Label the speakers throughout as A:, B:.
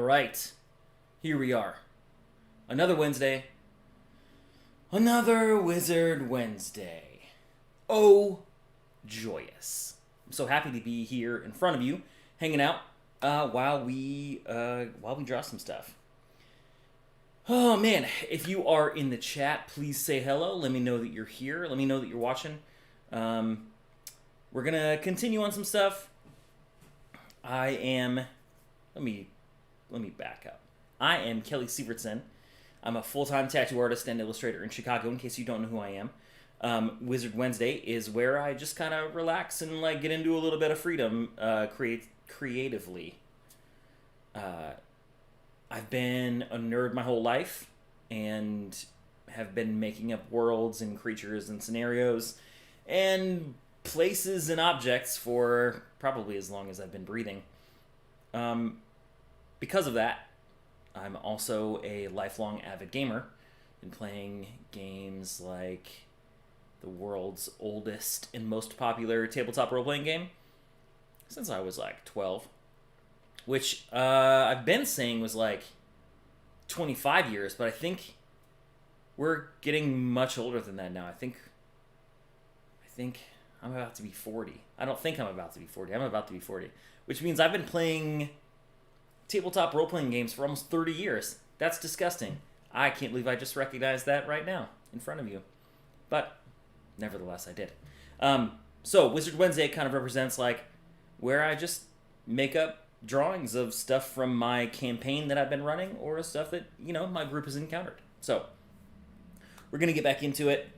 A: right. Here we are. Another Wednesday. Another Wizard Wednesday. Oh, joyous. I'm so happy to be here in front of you, hanging out while we draw some stuff. Oh man, if you are in the chat, please say hello. Let me know that you're here. Let me know that you're watching. We're gonna continue on some stuff. Let me back up. I am Kelly Sievertson. I'm a full-time tattoo artist and illustrator in Chicago, in case you don't know who I am. Wizard Wednesday is where I just kind of relax and get into a little bit of freedom creatively. I've been a nerd my whole life and have been making up worlds and creatures and scenarios and places and objects for probably as long as I've been breathing. Because of that, I'm also a lifelong avid gamer. Been playing games like the world's oldest and most popular tabletop role-playing game since I was 12. Which I've been saying was 25 years, but I think we're getting much older than that now. I think I'm about to be 40. I don't think I'm about to be 40. I'm about to be 40, which means I've been playing tabletop role-playing games for almost 30 years. That's disgusting. I can't believe I just recognized that right now in front of you. But nevertheless, I did. So Wizard Wednesday kind of represents where I just make up drawings of stuff from my campaign that I've been running or stuff that, my group has encountered. So we're going to get back into it.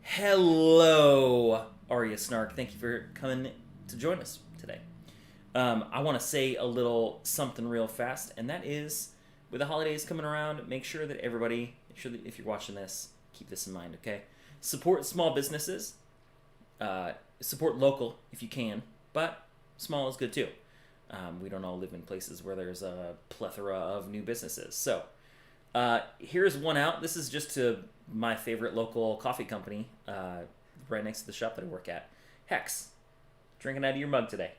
A: Hello, Arya Snark. Thank you for coming to join us today. I want to say a little something real fast, and that is, with the holidays coming around, make sure that if you're watching this, keep this in mind, okay? Support small businesses. Support local if you can, but small is good too. We don't all live in places where there's a plethora of new businesses. So here's one out. This is just to my favorite local coffee company right next to the shop that I work at. Hex. Drinking out of your mug today.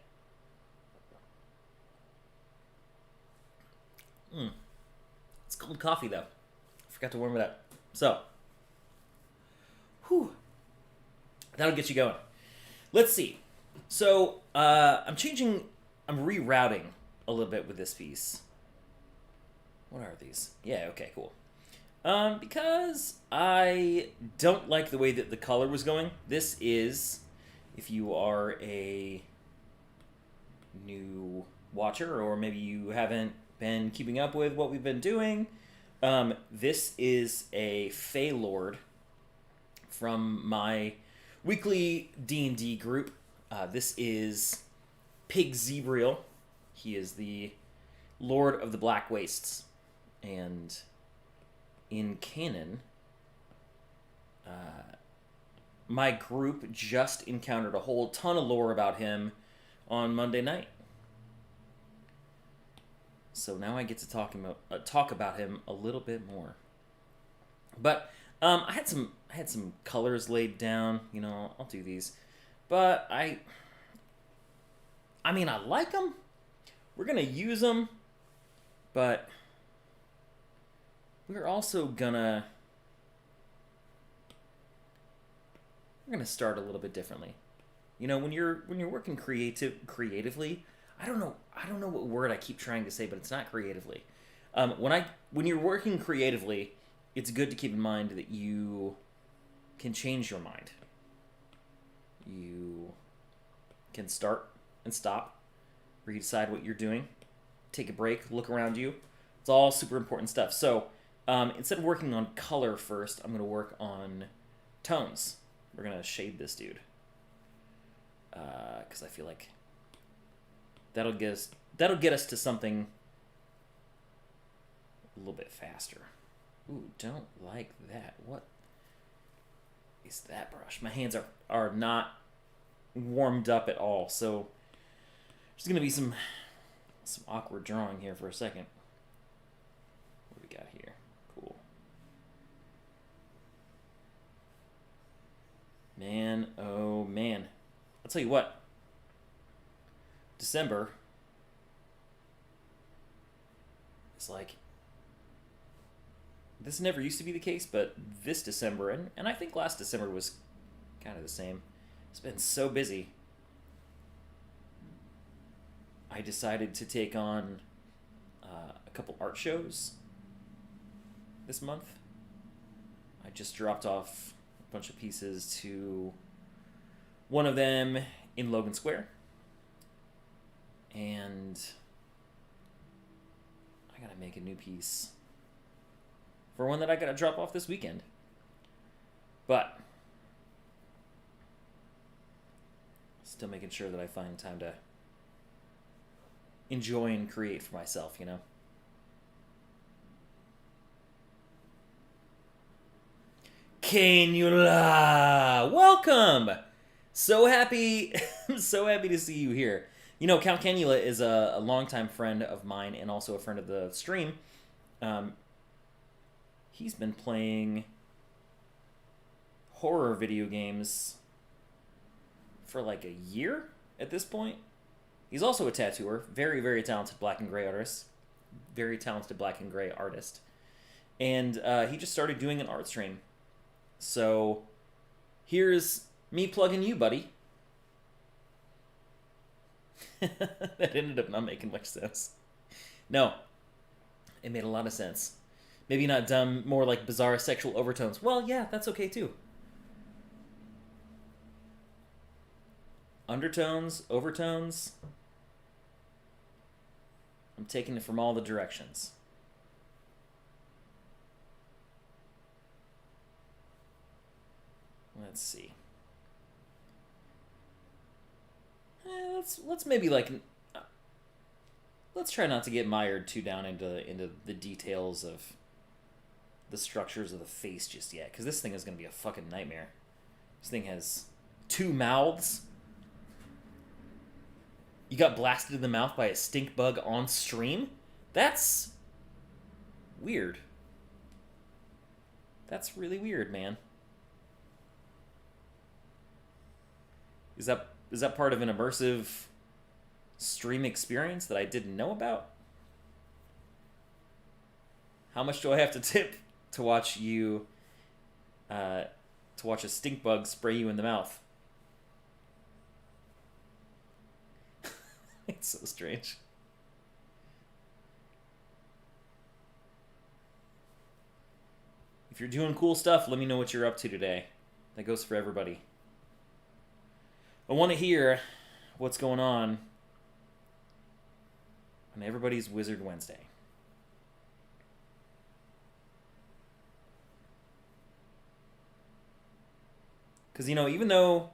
A: It's cold coffee, though. I forgot to warm it up. So, that'll get you going. Let's see. So, I'm rerouting a little bit with this piece. What are these? Yeah, okay, cool. Because I don't like the way that the color was going. This is, if you are a new watcher, or maybe you haven't been keeping up with what we've been doing, this is a Fey Lord from my weekly D&D group. This is Pig Zebriel. He is the Lord of the Black Wastes. And in canon, my group just encountered a whole ton of lore about him on Monday night. So now I get to talk about him a little bit more. But I had some colors laid down. I'll do these. But I like them. We're gonna use them, but we're also gonna start a little bit differently. When you're working creatively, I don't know what word I keep trying to say, but it's not creatively. When you're working creatively, it's good to keep in mind that you can change your mind. You can start and stop, redecide what you're doing, take a break, look around you. It's all super important stuff. So instead of working on color first, I'm going to work on tones. We're going to shade this dude. Because I feel like that'll get us to something a little bit faster. Ooh, don't like that. What is that brush? My hands are not warmed up at all, so there's gonna be some awkward drawing here for a second. What do we got here? Cool. Man, oh man. I'll tell you what. December It's like, this never used to be the case, but this December, and I think last December was kind of the same. It's been so busy. I decided to take on a couple art shows this month. I just dropped off a bunch of pieces to one of them in Logan Square. And I gotta make a new piece for one that I gotta drop off this weekend. But still making sure that I find time to enjoy and create for myself, you know? Canula! Welcome! So happy, so happy to see you here. You know, Count Canula is a longtime friend of mine and also a friend of the stream. He's been playing horror video games for like a year at this point. He's also a tattooer, very, very talented black and gray artist. Very talented black and gray artist. And he just started doing an art stream. So here's me plugging you, buddy. That ended up not making much sense. No, it made a lot of sense. Maybe not dumb, more like bizarre sexual overtones. Well, yeah, that's okay too. Undertones, overtones. I'm taking it from all the directions. Let's see. Let's maybe like let's try not to get mired too down into the details of the structures of the face just yet, because this thing is gonna be a fucking nightmare. This thing has 2 mouths. You got blasted in the mouth by a stink bug on stream? That's weird. That's really weird, man. Is that part of an immersive stream experience that I didn't know about? How much do I have to tip to watch you to watch a stink bug spray you in the mouth? It's so strange. If you're doing cool stuff, let me know what you're up to today. That goes for everybody. I want to hear what's going on everybody's Wizard Wednesday. Because, you know, even though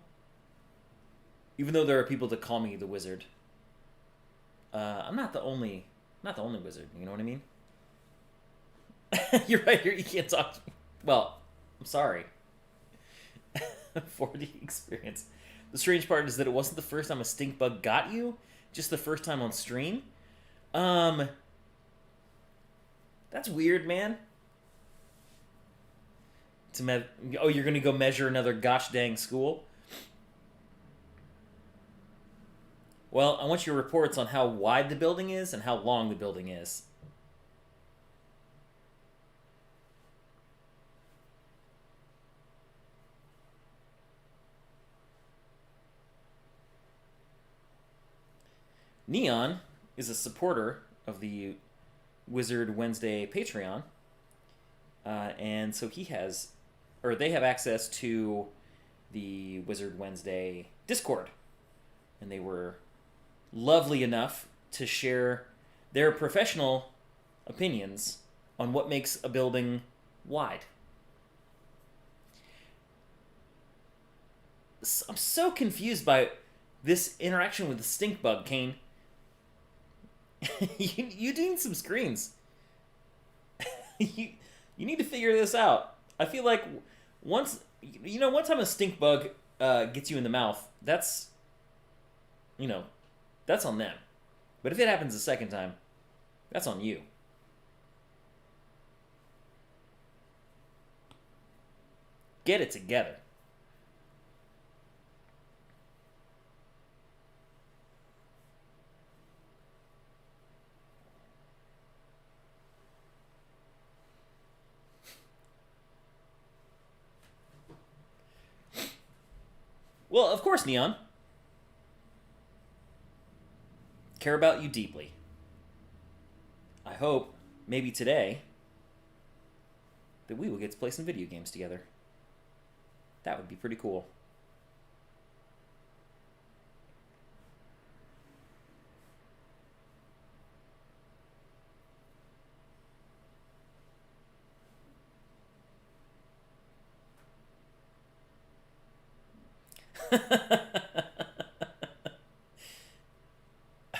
A: there are people that call me the Wizard, I'm not the only wizard. You know what I mean? You're right here. You can't talk. Well, I'm sorry for the experience. The strange part is that it wasn't the first time a stink bug got you, just the first time on stream. That's weird, man. You're gonna go measure another gosh dang school? Well, I want your reports on how wide the building is and how long the building is. Neon is a supporter of the Wizard Wednesday Patreon, and so they have access to the Wizard Wednesday Discord, and they were lovely enough to share their professional opinions on what makes a building wide. I'm so confused by this interaction with the stink bug, Kane. you need some screens. you need to figure this out. I feel like one time a stink bug gets you in the mouth, that's on them. But if it happens a second time, that's on you. Get it together. Well, of course, Neon. Care about you deeply. I hope, maybe today, that we will get to play some video games together. That would be pretty cool.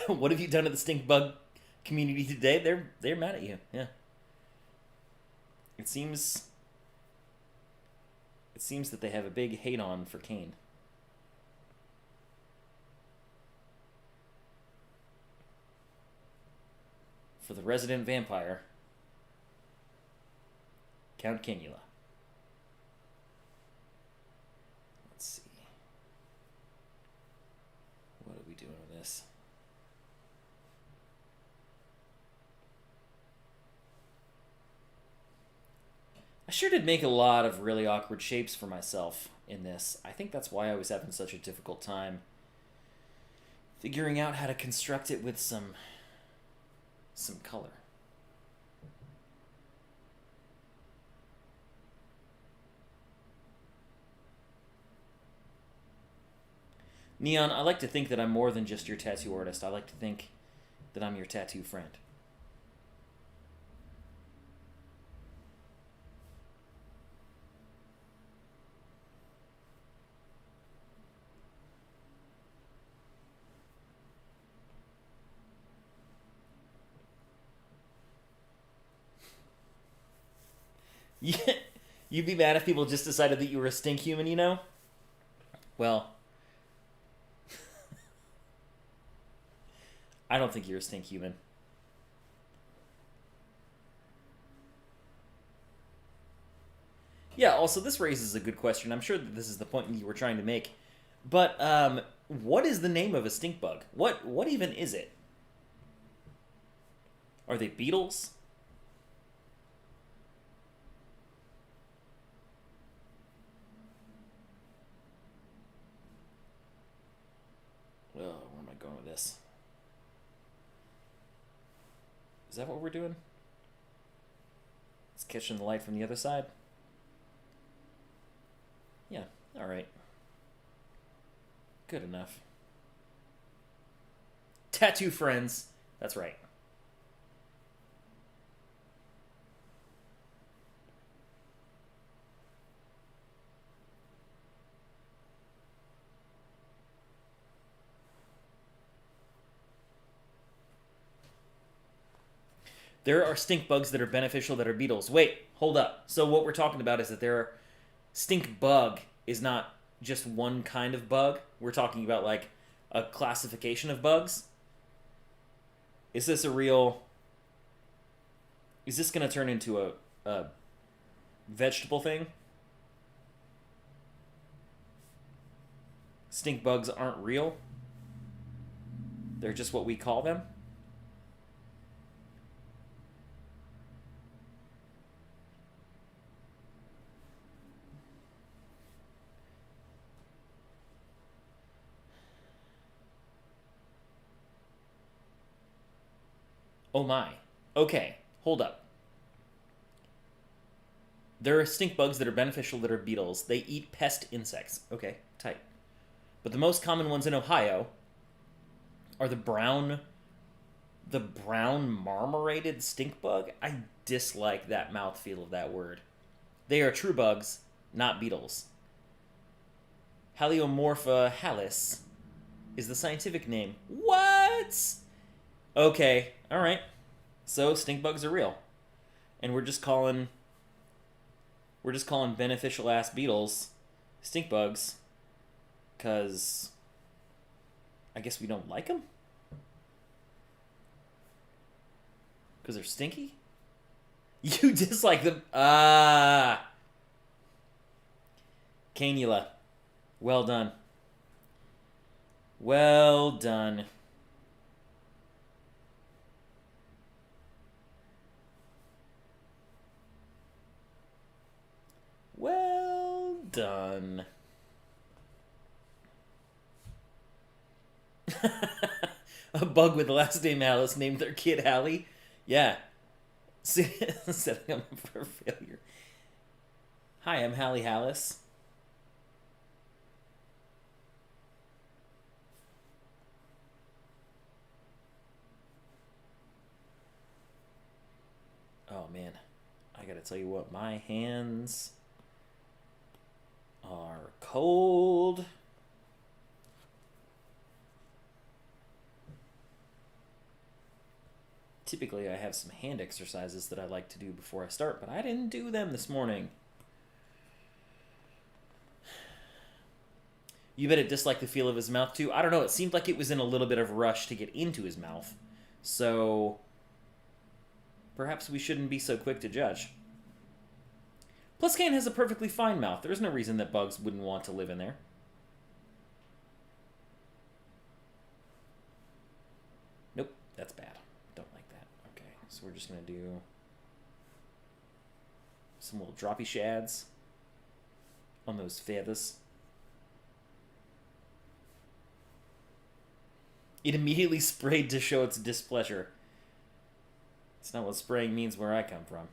A: What have you done to the stink bug community today? They're mad at you. Yeah. It seems that they have a big hate on for Kane. For the resident vampire, Count Canula. Let's see. What are we doing with this? I sure did make a lot of really awkward shapes for myself in this. I think that's why I was having such a difficult time figuring out how to construct it with some color. Neon, I like to think that I'm more than just your tattoo artist. I like to think that I'm your tattoo friend. Yeah, you'd be mad if people just decided that you were a stink human, you know? Well, I don't think you're a stink human. Yeah, also, this raises a good question. I'm sure that this is the point you were trying to make. But, what is the name of a stink bug? What even is it? Are they beetles? Oh, where am I going with this? Is that what we're doing? It's catching the light from the other side? Yeah, alright. Good enough. Tattoo friends. That's right. There are stink bugs that are beneficial that are beetles. Wait, hold up. So what we're talking about is that stink bug is not just one kind of bug. We're talking about like a classification of bugs. Is this a real... Is this going to turn into a vegetable thing? Stink bugs aren't real? They're just what we call them? Oh my. Okay, hold up. There are stink bugs that are beneficial that are beetles. They eat pest insects. Okay, tight. But the most common ones in Ohio are the brown marmorated stink bug. I dislike that mouthfeel of that word. They are true bugs, not beetles. Heliomorpha halis is the scientific name. What? Okay, alright. So stink bugs are real. And we're just calling beneficial ass beetles stink bugs because I guess we don't like them? Because they're stinky? You dislike them? Canula. Well done. Well done. Well done. A bug with the last name Alice named their kid Hallie. Yeah. Setting up for failure. Hi, I'm Hallie Hallis. Oh man, I gotta tell you what, my hands are cold. Typically, I have some hand exercises that I like to do before I start, but I didn't do them this morning. You bet it disliked the feel of his mouth too. I don't know, it seemed like it was in a little bit of a rush to get into his mouth. So, perhaps we shouldn't be so quick to judge. Pluscan has a perfectly fine mouth. There's no reason that bugs wouldn't want to live in there. Nope, that's bad. Don't like that. Okay, so we're just going to do some little droppy shads on those feathers. It immediately sprayed to show its displeasure. It's not what spraying means where I come from.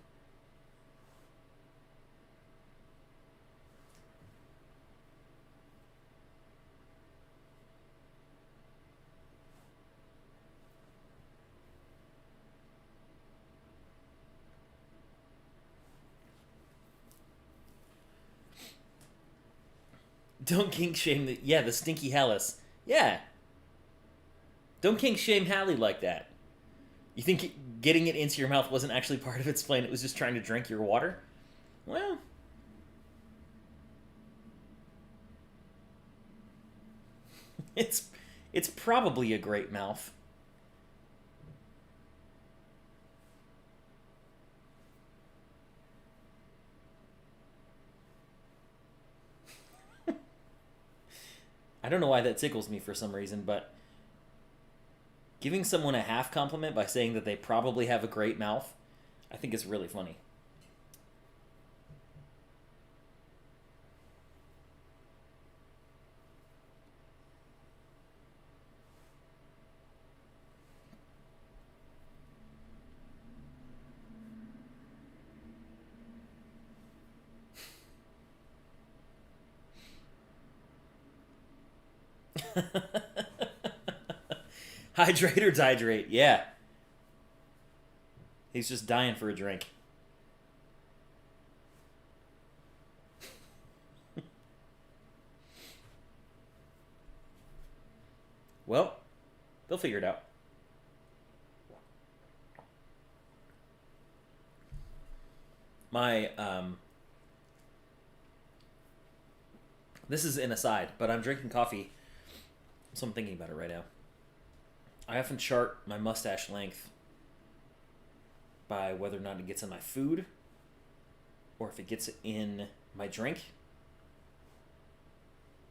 A: Don't kink shame the... Yeah, the stinky Hallis. Yeah. Don't kink shame Hallie like that. You think getting it into your mouth wasn't actually part of its plan? It was just trying to drink your water? Well... It's probably a great mouth. I don't know why that tickles me for some reason, but giving someone a half compliment by saying that they probably have a great mouth, I think is really funny. Hydrate or dehydrate, yeah. He's just dying for a drink. Well, they'll figure it out. My, this is an aside, but I'm drinking coffee, so I'm thinking about it right now. I often chart my mustache length by whether or not it gets in my food or if it gets in my drink.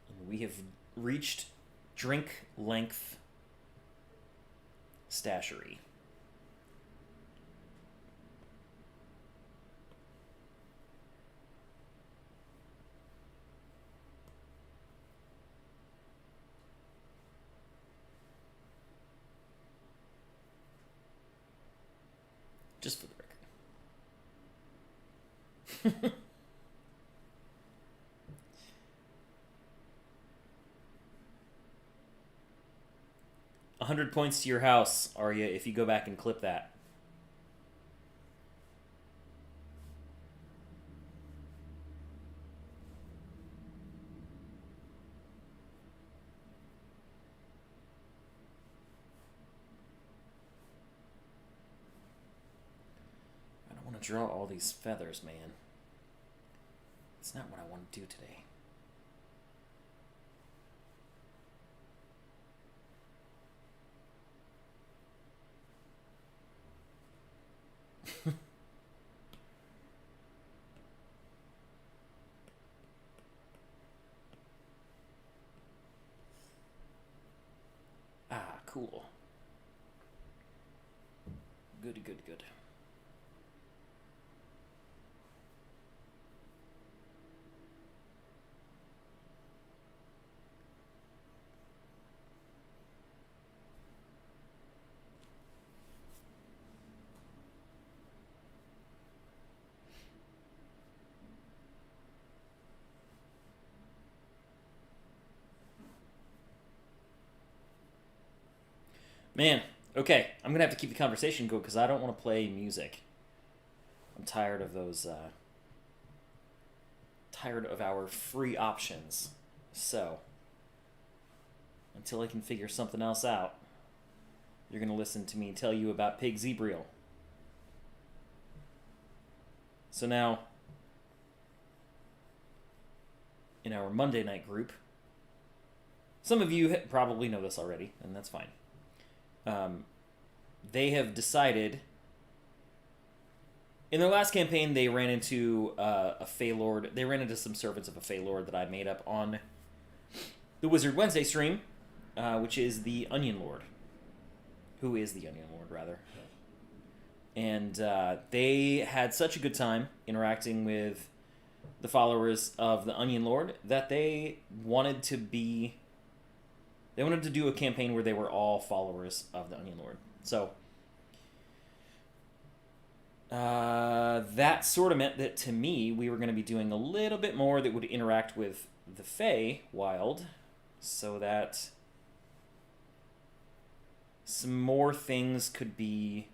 A: And we have reached drink length stashery. Just for the record. 100 points to your house, Arya, if you go back and clip that. I don't want to draw all these feathers, man. It's not what I want to do today. Ah, cool. Good, good, good. Man, okay, I'm gonna have to keep the conversation going because I don't want to play music. I'm tired of those. Tired of our free options. So, until I can figure something else out, you're gonna listen to me tell you about Pig Zebriel. So now, in our Monday night group, some of you probably know this already, and that's fine. They have decided. In their last campaign, they ran into a Fey Lord. They ran into some servants of a Fey Lord that I made up on the Wizard Wednesday stream, which is the Onion Lord. Who is the Onion Lord, rather. And they had such a good time interacting with the followers of the Onion Lord that they wanted to be... They wanted to do a campaign where they were all followers of the Onion Lord. So... that sort of meant that to me, we were going to be doing a little bit more that would interact with the Fey Wild, so that some more things could be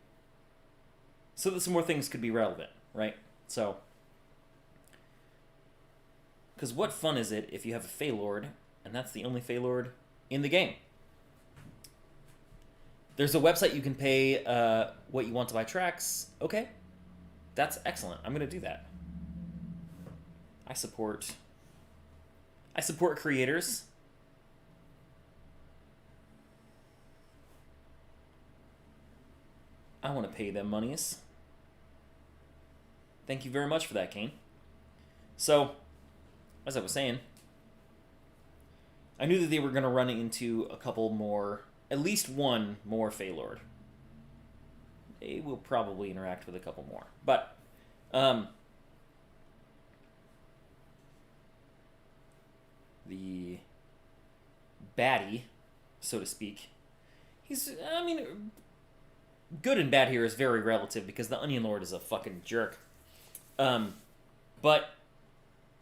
A: relevant, right? So, because what fun is it if you have a Fey Lord, and that's the only Fey Lord in the game? There's a website you can pay what you want to buy tracks. Okay. That's excellent. I'm going to do that. I support creators. I want to pay them monies. Thank you very much for that, Kane. So, as I was saying, I knew that they were going to run into a couple more, at least one more Fey Lord. They will probably interact with a couple more. But, the baddie, so to speak, good and bad here is very relative because the Onion Lord is a fucking jerk. But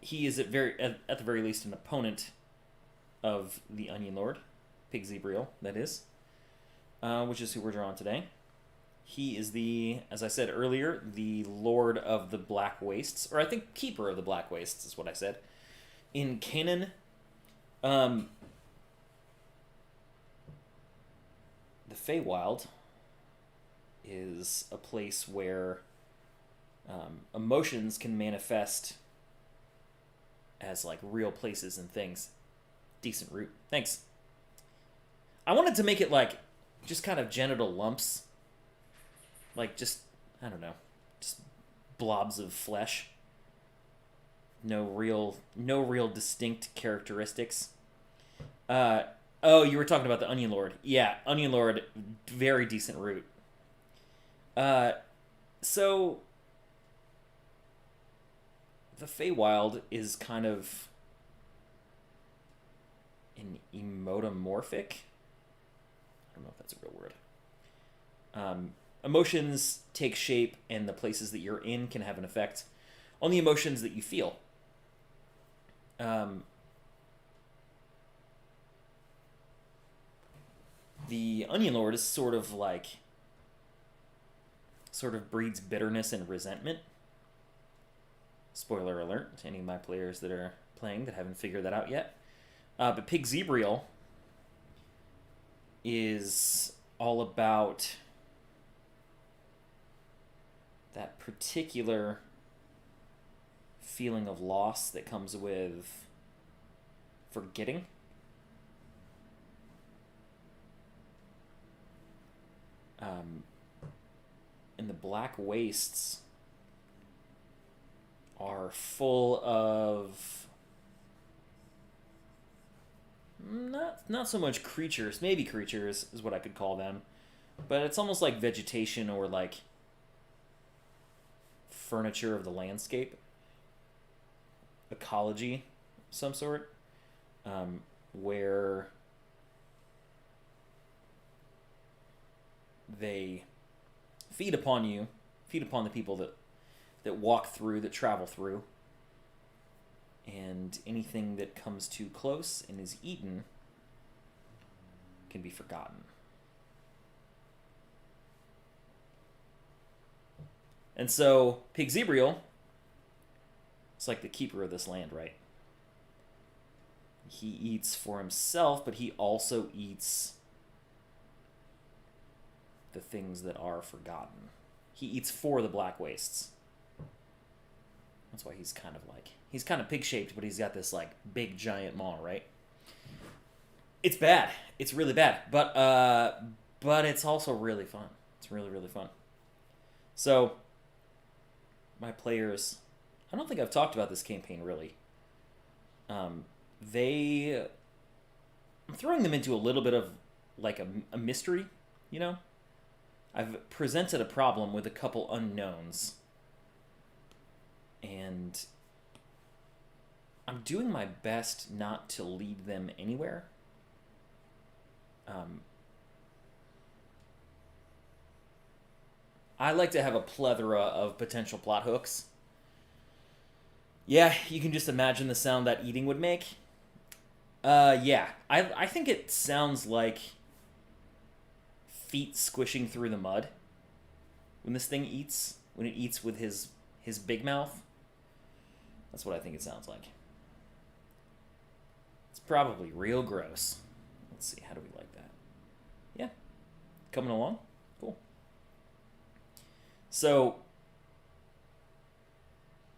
A: he is at the very least an opponent of the Onion Lord, Pig Zebriel, that is, which is who we're drawing today. He is as I said earlier, the Lord of the Black Wastes, or I think Keeper of the Black Wastes is what I said. In Canaan, the Feywild is a place where emotions can manifest as like real places and things. Decent root. Thanks. I wanted to make it like just kind of genital lumps. Like just, I don't know, just blobs of flesh. No real distinct characteristics. Oh, you were talking about the Onion Lord. Yeah, Onion Lord, very decent root. So the Feywild is kind of an emotomorphic. I don't know if that's a real word. Emotions take shape, and the places that you're in can have an effect on the emotions that you feel. The Onion Lord is sort of breeds bitterness and resentment. Spoiler alert to any of my players that are playing that haven't figured that out yet. But Pig Zebriel is all about that particular feeling of loss that comes with forgetting. And the Black Wastes are full of not so much creatures, maybe creatures is what I could call them, but it's almost like vegetation or like furniture of the landscape, ecology of some sort, where they feed upon you, feed upon the people that walk through, that travel through, and anything that comes too close and is eaten can be forgotten. And so Pigzebriel is like the keeper of this land, right? He eats for himself, but he also eats the things that are forgotten. He eats for the Black Wastes. That's why he's kind of pig-shaped, but he's got this like big giant maw, right? It's bad. It's really bad, but it's also really fun. It's really, really fun. So my players, I don't think I've talked about this campaign really. I'm throwing them into a little bit of like a mystery, you know? I've presented a problem with a couple unknowns, and I'm doing my best not to lead them anywhere. I like to have a plethora of potential plot hooks. Yeah, you can just imagine the sound that eating would make. Yeah, I think it sounds like feet squishing through the mud when this thing eats, when it eats with his big mouth. That's what I think it sounds like. It's probably real gross. Let's see, how do we like that? Yeah, coming along? Cool. So,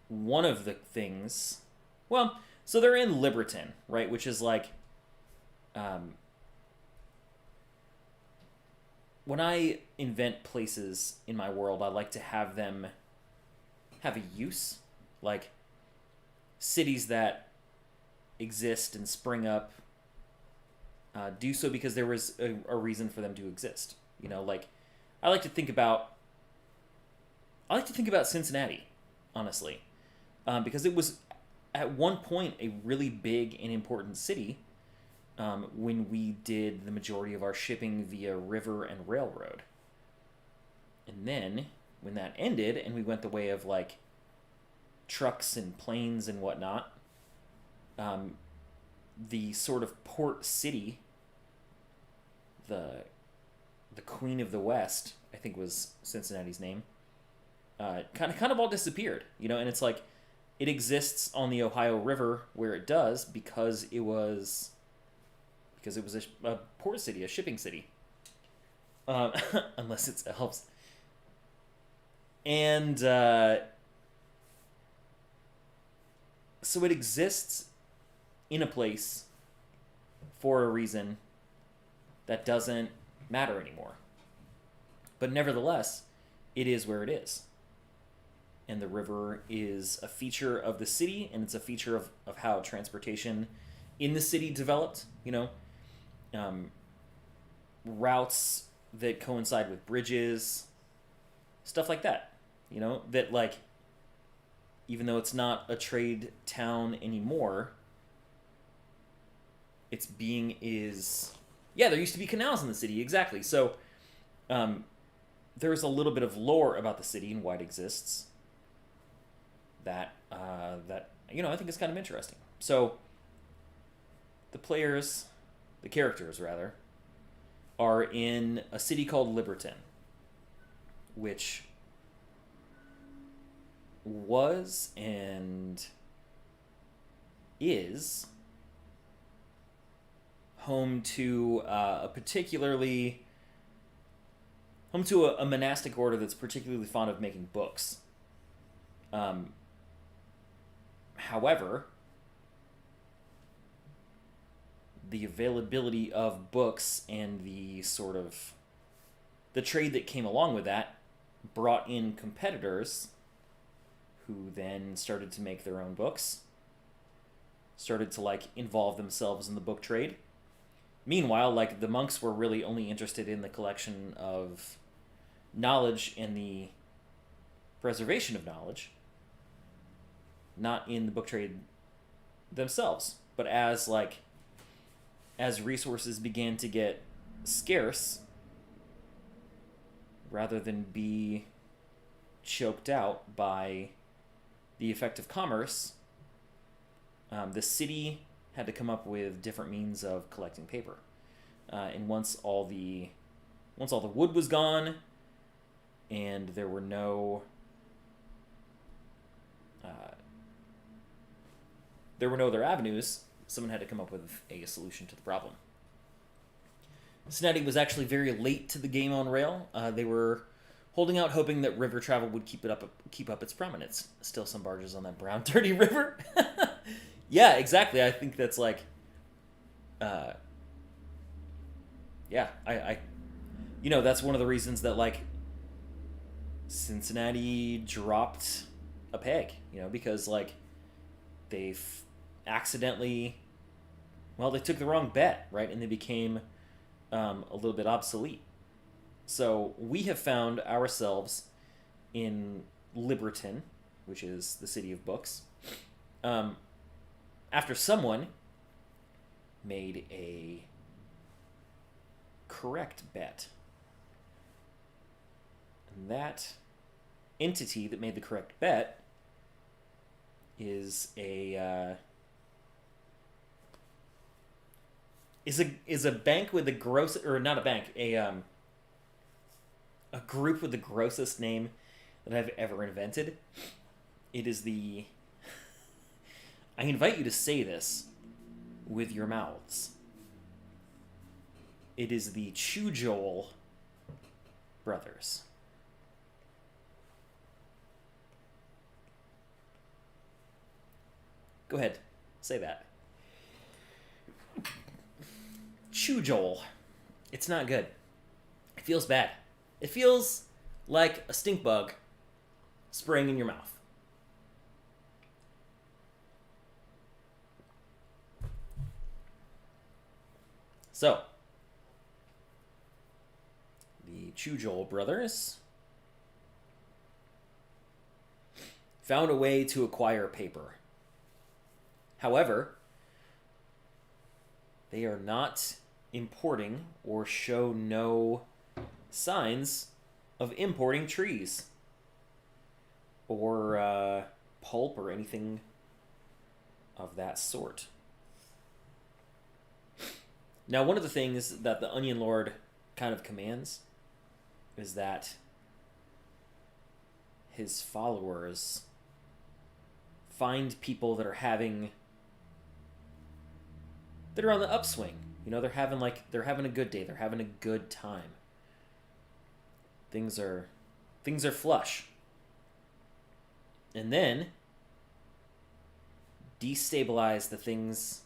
A: one of the things... Well, so they're in Liberton, right? Which is like... when I invent places in my world, I like to have them have a use. Like, cities that exist and spring up do so because there was a reason for them to exist. You know, like, I like to think about Cincinnati, honestly, because it was at one point a really big and important city when we did the majority of our shipping via river and railroad. And then when that ended and we went the way of like trucks and planes and whatnot, the sort of port city, the Queen of the West, I think was Cincinnati's name, kind of all disappeared, you know. And it's like it exists on the Ohio River where it does because it was a port city, a shipping city, unless it's elves. And so it exists in a place for a reason that doesn't matter anymore. But nevertheless, it is where it is. And the river is a feature of the city, and it's a feature of how transportation in the city developed, you know. Routes that coincide with bridges, stuff like that, you know, that like, even though it's not a trade town anymore, its being is, yeah, there used to be canals in the city, exactly. So there's a little bit of lore about the city and why it exists that you know, I think is kind of interesting. So the characters rather, are in a city called Liberton, which was and is home to a monastic order that's particularly fond of making books. However, the availability of books and the sort of the trade that came along with that brought in competitors who then started to make their own books, started to like involve themselves in the book trade. Meanwhile, like, the monks were really only interested in the collection of knowledge and the preservation of knowledge, not in the book trade themselves. But as resources began to get scarce, rather than be choked out by the effect of commerce, the city had to come up with different means of collecting paper. And once all the wood was gone, and there were no uh, there were no other avenues, someone had to come up with a solution to the problem. Cincinnati was actually very late to the game on rail. They were holding out, hoping that river travel would keep up its prominence. Still some barges on that brown, dirty river. Yeah, exactly. I think that's like, yeah, that's one of the reasons that like Cincinnati dropped a peg. Because like they accidentally, well, they took the wrong bet, right, and they became a little bit obsolete. So we have found ourselves in Liberton, which is the city of books, after someone made a correct bet. And that entity that made the correct bet is a bank with the gross, or not a bank, a group with the grossest name that I've ever invented. It is the I invite you to say this with your mouths. It is the Chujol brothers. Go ahead, say that. Chujol. It's not good. It feels bad. It feels like a stink bug spraying in your mouth. So, the Chujol brothers found a way to acquire paper. However, they are not importing or show no signs of importing trees or pulp or anything of that sort. Now, one of the things that the Onion Lord kind of commands is that his followers find people that are on the upswing. They're having a good day. They're having a good time. Things are flush. And then destabilize the things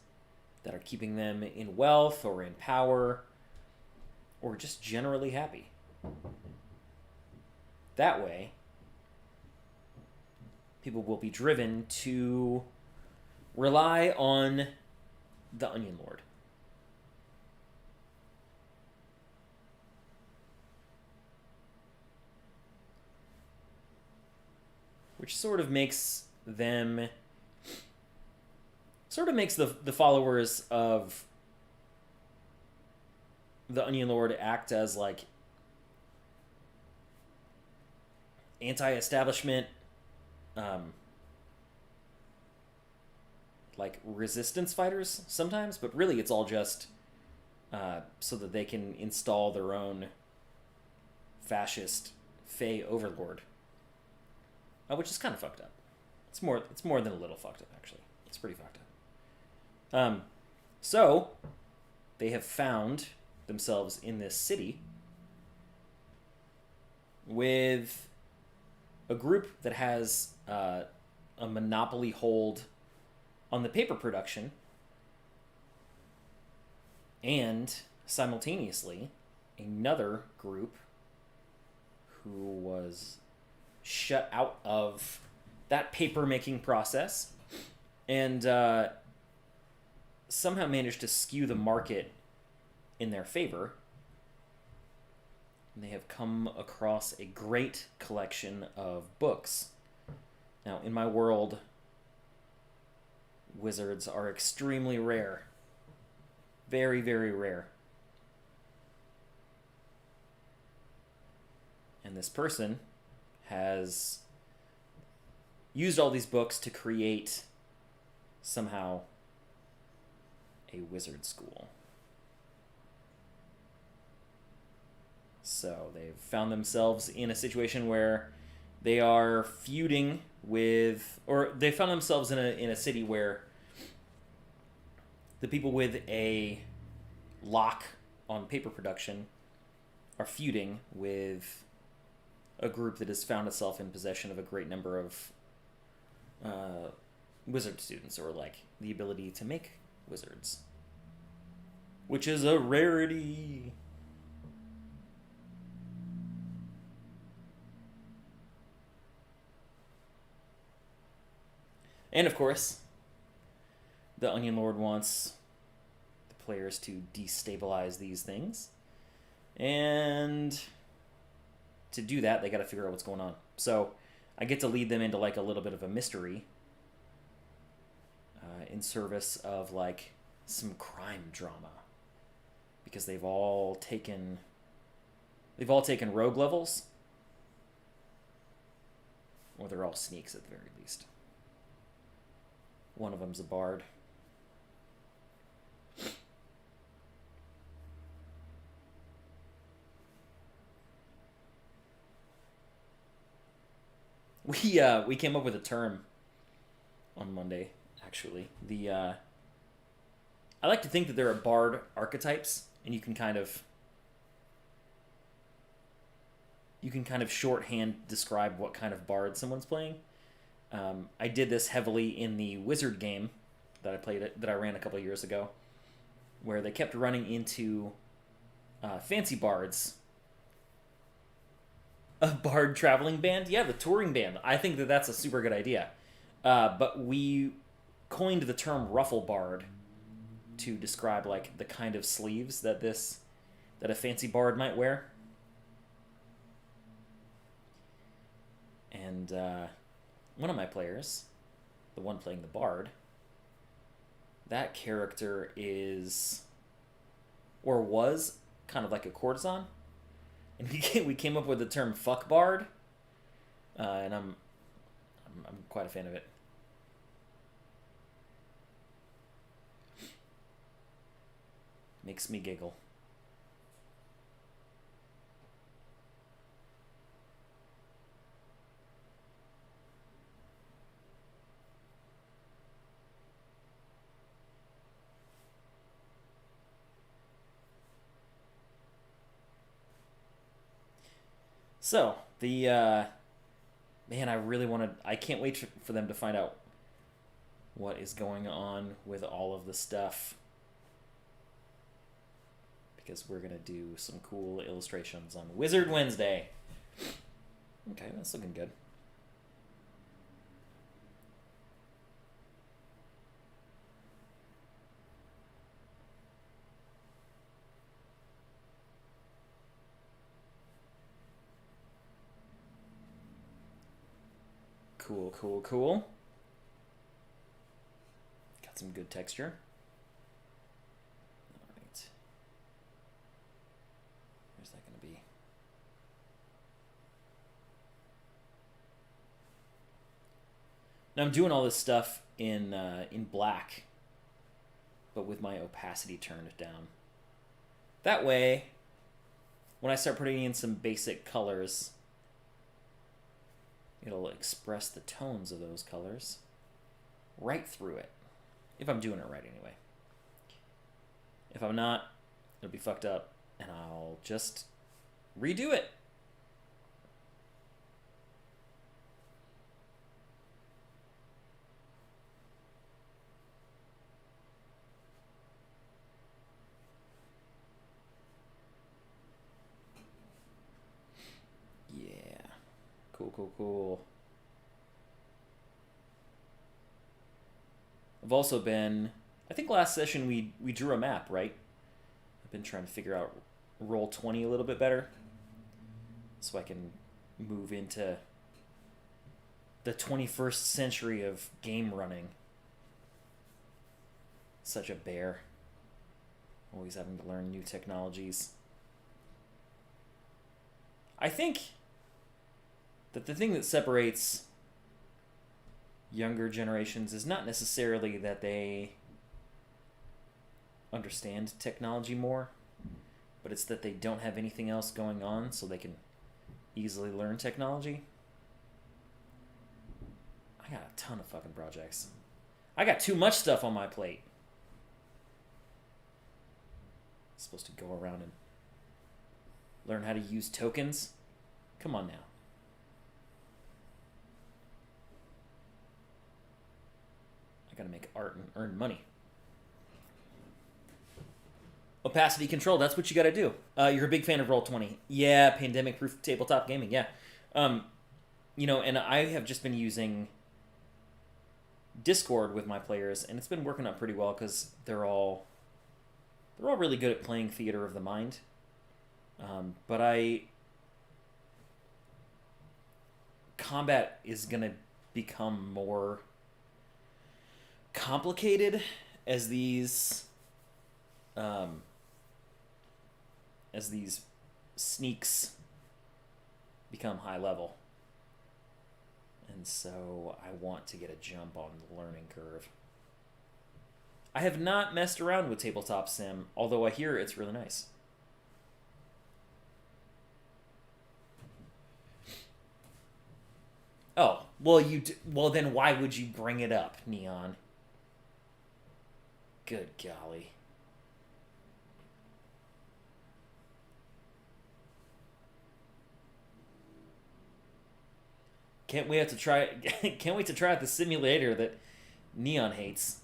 A: that are keeping them in wealth or in power or just generally happy. That way, people will be driven to rely on the Onion Lord. Which sort of makes the followers of the Onion Lord act as like anti-establishment, like resistance fighters sometimes, but really it's all just so that they can install their own fascist Fey overlord, which is kind of fucked up. It's more than a little fucked up, actually. It's pretty fucked up. So they have found themselves in this city with a group that has a monopoly hold on the paper production, and simultaneously another group who was shut out of that paper making process and somehow managed to skew the market in their favor. And they have come across a great collection of books. Now, in my world, wizards are extremely rare. Very, very rare. And this person has used all these books to create somehow a wizard school. So they've found themselves in a situation where they are feuding or they found themselves in a city where the people with a lock on paper production are feuding with a group that has found itself in possession of a great number of wizard students, or like the ability to make wizards, which is a rarity. And of course, the Onion Lord wants the players to destabilize these things. And to do that, they got to figure out what's going on. So I get to lead them into like a little bit of a mystery in service of like some crime drama, because they've all taken rogue levels, or they're all sneaks at the very least. One of them's a bard. We came up with a term on Monday, actually. I like to think that there are bard archetypes, and you can kind of shorthand describe what kind of bard someone's playing. I did this heavily in the wizard game that I ran a couple of years ago, where they kept running into fancy bards. A bard traveling band? Yeah, the touring band. I think that that's a super good idea. But we coined the term ruffle bard to describe like the kind of sleeves that a fancy bard might wear. And one of my players, the one playing the bard, that character is, or was, kind of like a courtesan. And we came up with the term "fuck bard," and I'm quite a fan of it. Makes me giggle. So, man, I can't wait for them to find out what is going on with all of the stuff, because we're going to do some cool illustrations on Wizard Wednesday. Okay, that's looking good. Cool. Got some good texture. All right. Where's that going to be? Now I'm doing all this stuff in black, but with my opacity turned down. That way, when I start putting in some basic colors, it'll express the tones of those colors right through it. If I'm doing it right, anyway. If I'm not, it'll be fucked up, and I'll just redo it. Yeah. Cool. I've also been, I think last session we drew a map, right? I've been trying to figure out Roll20 a little bit better, so I can move into the 21st century of game running. Such a bear. Always having to learn new technologies. I think that the thing that separates younger generations is not necessarily that they understand technology more, but it's that they don't have anything else going on, so they can easily learn technology. I got a ton of fucking projects. I got too much stuff on my plate. I'm supposed to go around and learn how to use tokens? Come on now. I gotta make art and earn money. Opacity control, that's what you gotta do. You're a big fan of Roll20. Yeah, pandemic-proof tabletop gaming, yeah. You know, and I have just been using Discord with my players, and it's been working out pretty well because they're all really good at playing theater of the mind. But combat is gonna become more complicated as these sneaks become high level. And so I want to get a jump on the learning curve. I have not messed around with Tabletop Sim, although I hear it's really nice. Oh, well then why would you bring it up, Neon? Good golly. Can't wait to try out the simulator that Neon hates.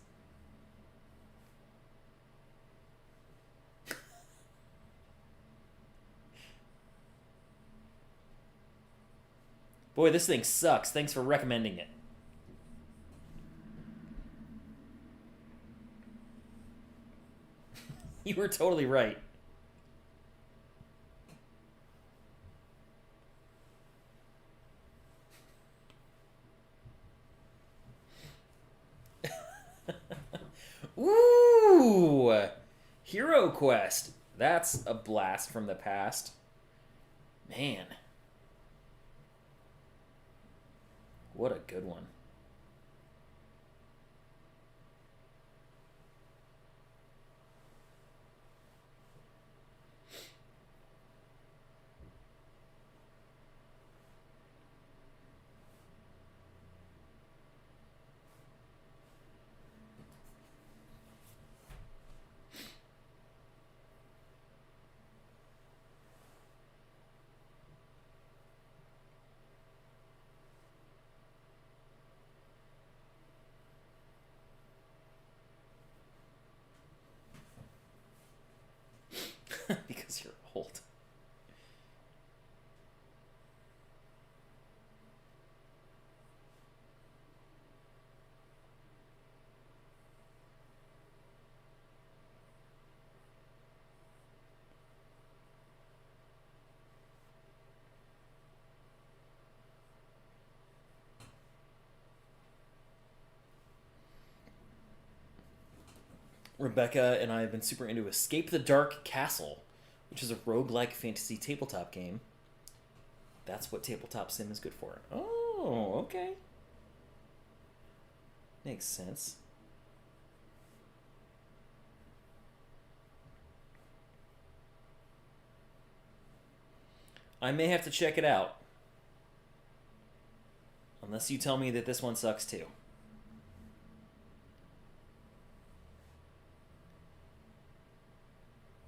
A: Boy, this thing sucks. Thanks for recommending it. You were totally right. Ooh! Hero Quest. That's a blast from the past. Man. What a good one. Because you're old. Rebecca and I have been super into Escape the Dark Castle, which is a roguelike fantasy tabletop game. That's what Tabletop Sim is good for. Oh, okay. Makes sense. I may have to check it out. Unless you tell me that this one sucks too.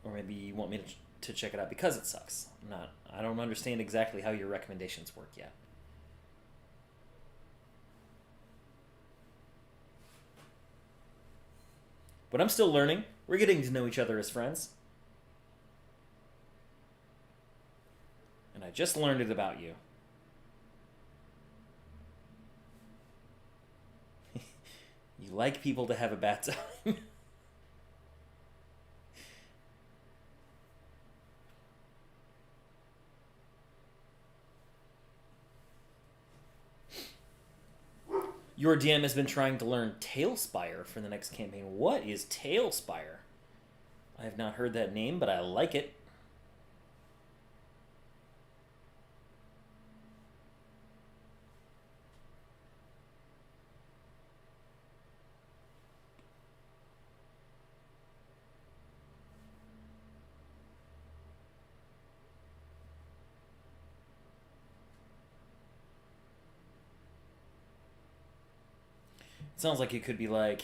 A: Or maybe you want me to check it out because it sucks. I don't understand exactly how your recommendations work yet. But I'm still learning. We're getting to know each other as friends. And I just learned it about you. You like people to have a bad time. Your DM has been trying to learn Tailspire for the next campaign. What is Tailspire? I have not heard that name, but I like it. sounds like it could be like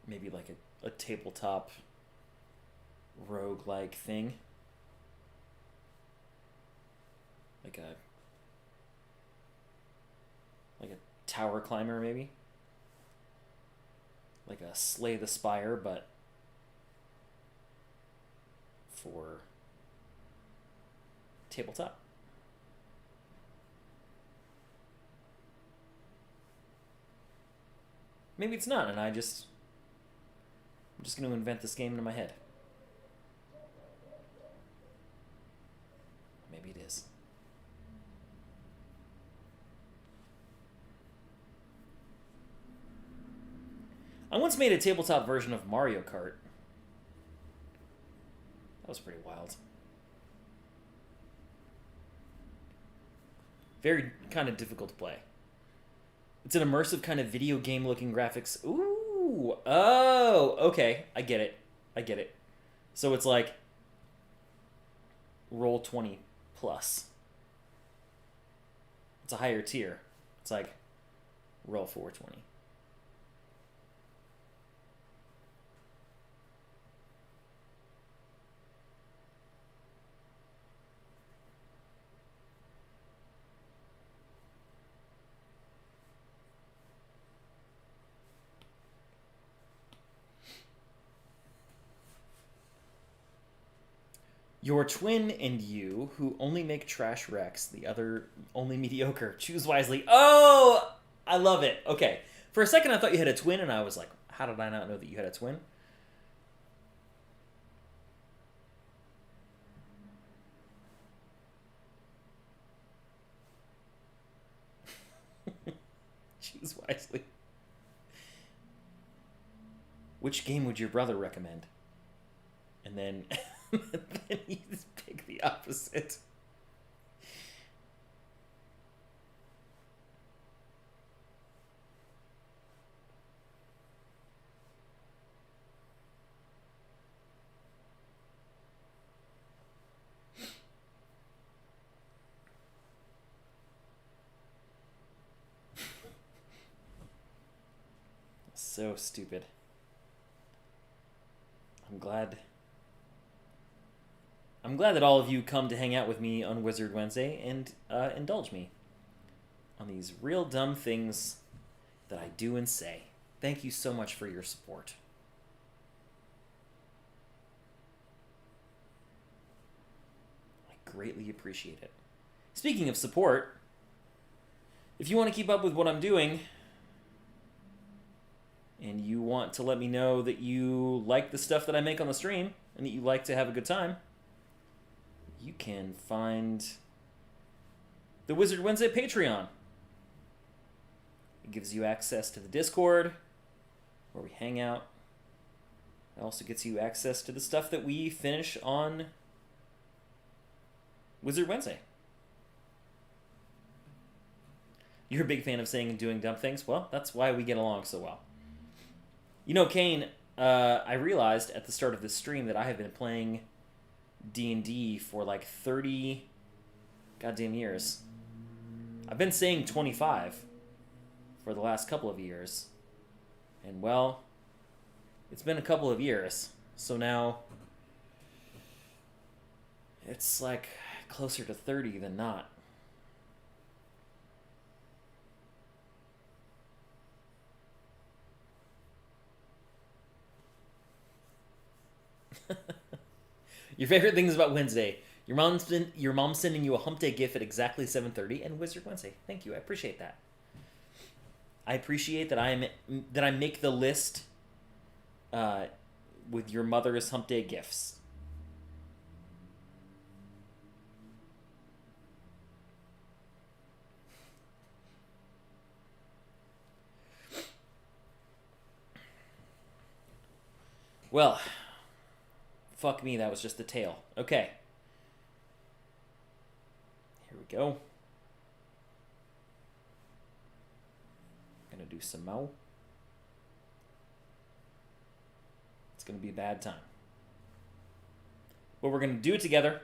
A: maybe like a tabletop rogue-like thing. Like a tower climber, maybe. Like a Slay the Spire, but for tabletop. Maybe it's not, and I'm just going to invent this game in my head. Maybe it is. I once made a tabletop version of Mario Kart. That was pretty wild. Very kind of difficult to play. It's an immersive kind of video game looking graphics. Ooh. Oh, okay. I get it. So it's like Roll20 plus. It's a higher tier. It's like Roll420. Your twin and you, who only make trash wrecks, the other only mediocre. Choose wisely. Oh, I love it. Okay. For a second, I thought you had a twin, and I was like, how did I not know that you had a twin? Choose wisely. Which game would your brother recommend? And then... then you just pick the opposite. So stupid. I'm glad that all of you come to hang out with me on Wizard Wednesday and indulge me on these real dumb things that I do and say. Thank you so much for your support. I greatly appreciate it. Speaking of support, if you want to keep up with what I'm doing and you want to let me know that you like the stuff that I make on the stream and that you like to have a good time, you can find the Wizard Wednesday Patreon. It gives you access to the Discord, where we hang out. It also gets you access to the stuff that we finish on Wizard Wednesday. You're a big fan of saying and doing dumb things? Well, that's why we get along so well. You know, Kane, I realized at the start of this stream that I have been playing D&D for like 30 goddamn years. I've been saying 25 for the last couple of years. And well, it's been a couple of years. So now it's like closer to 30 than not. Your favorite things about Wednesday. Your mom's sending you a hump day gift at exactly 7:30 and Wizard Wednesday. Thank you. I appreciate that. I appreciate that I make the list with your mother's hump day gifts. Well, fuck me, that was just the tail. Okay. Here we go. Gonna do some mo. It's gonna be a bad time. But we're gonna do it together.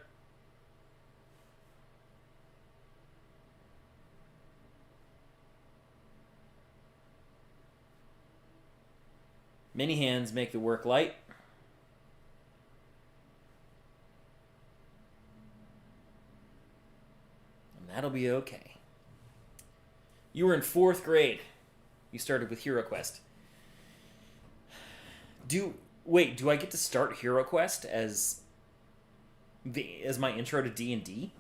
A: Many hands make the work light. And that'll be okay. You were in 4th grade. You started with HeroQuest. Do I get to start HeroQuest as my intro to D&D?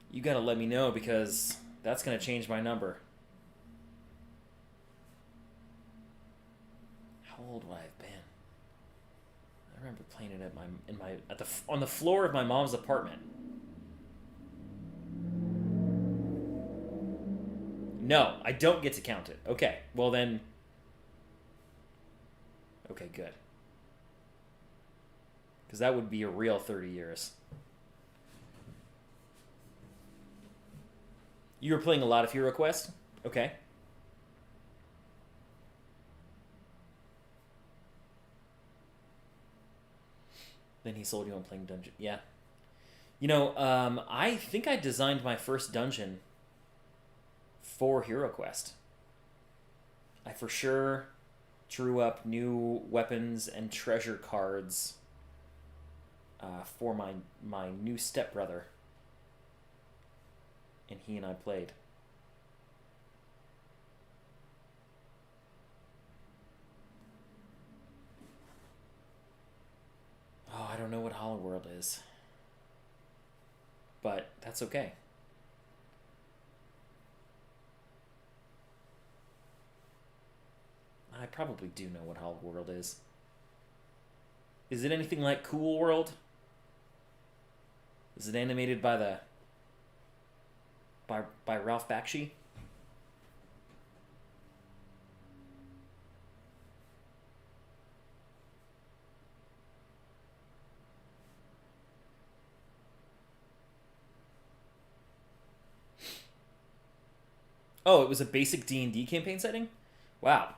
A: You gotta let me know, because that's gonna change my number. How old would I have been? I remember playing it on the floor of my mom's apartment. No, I don't get to count it. Okay, well then. Okay, good. Because that would be a real 30 years. You were playing a lot of HeroQuest? Okay. Then he sold you on playing dungeon. Yeah. You know, I think I designed my first dungeon for HeroQuest. I for sure drew up new weapons and treasure cards for my new stepbrother. And he and I played. Oh, I don't know what Hollow World is. But that's okay. I probably do know what Hollow World is. Is it anything like Cool World? Is it animated by by Ralph Bakshi? Oh, it was a basic D&D campaign setting? Wow.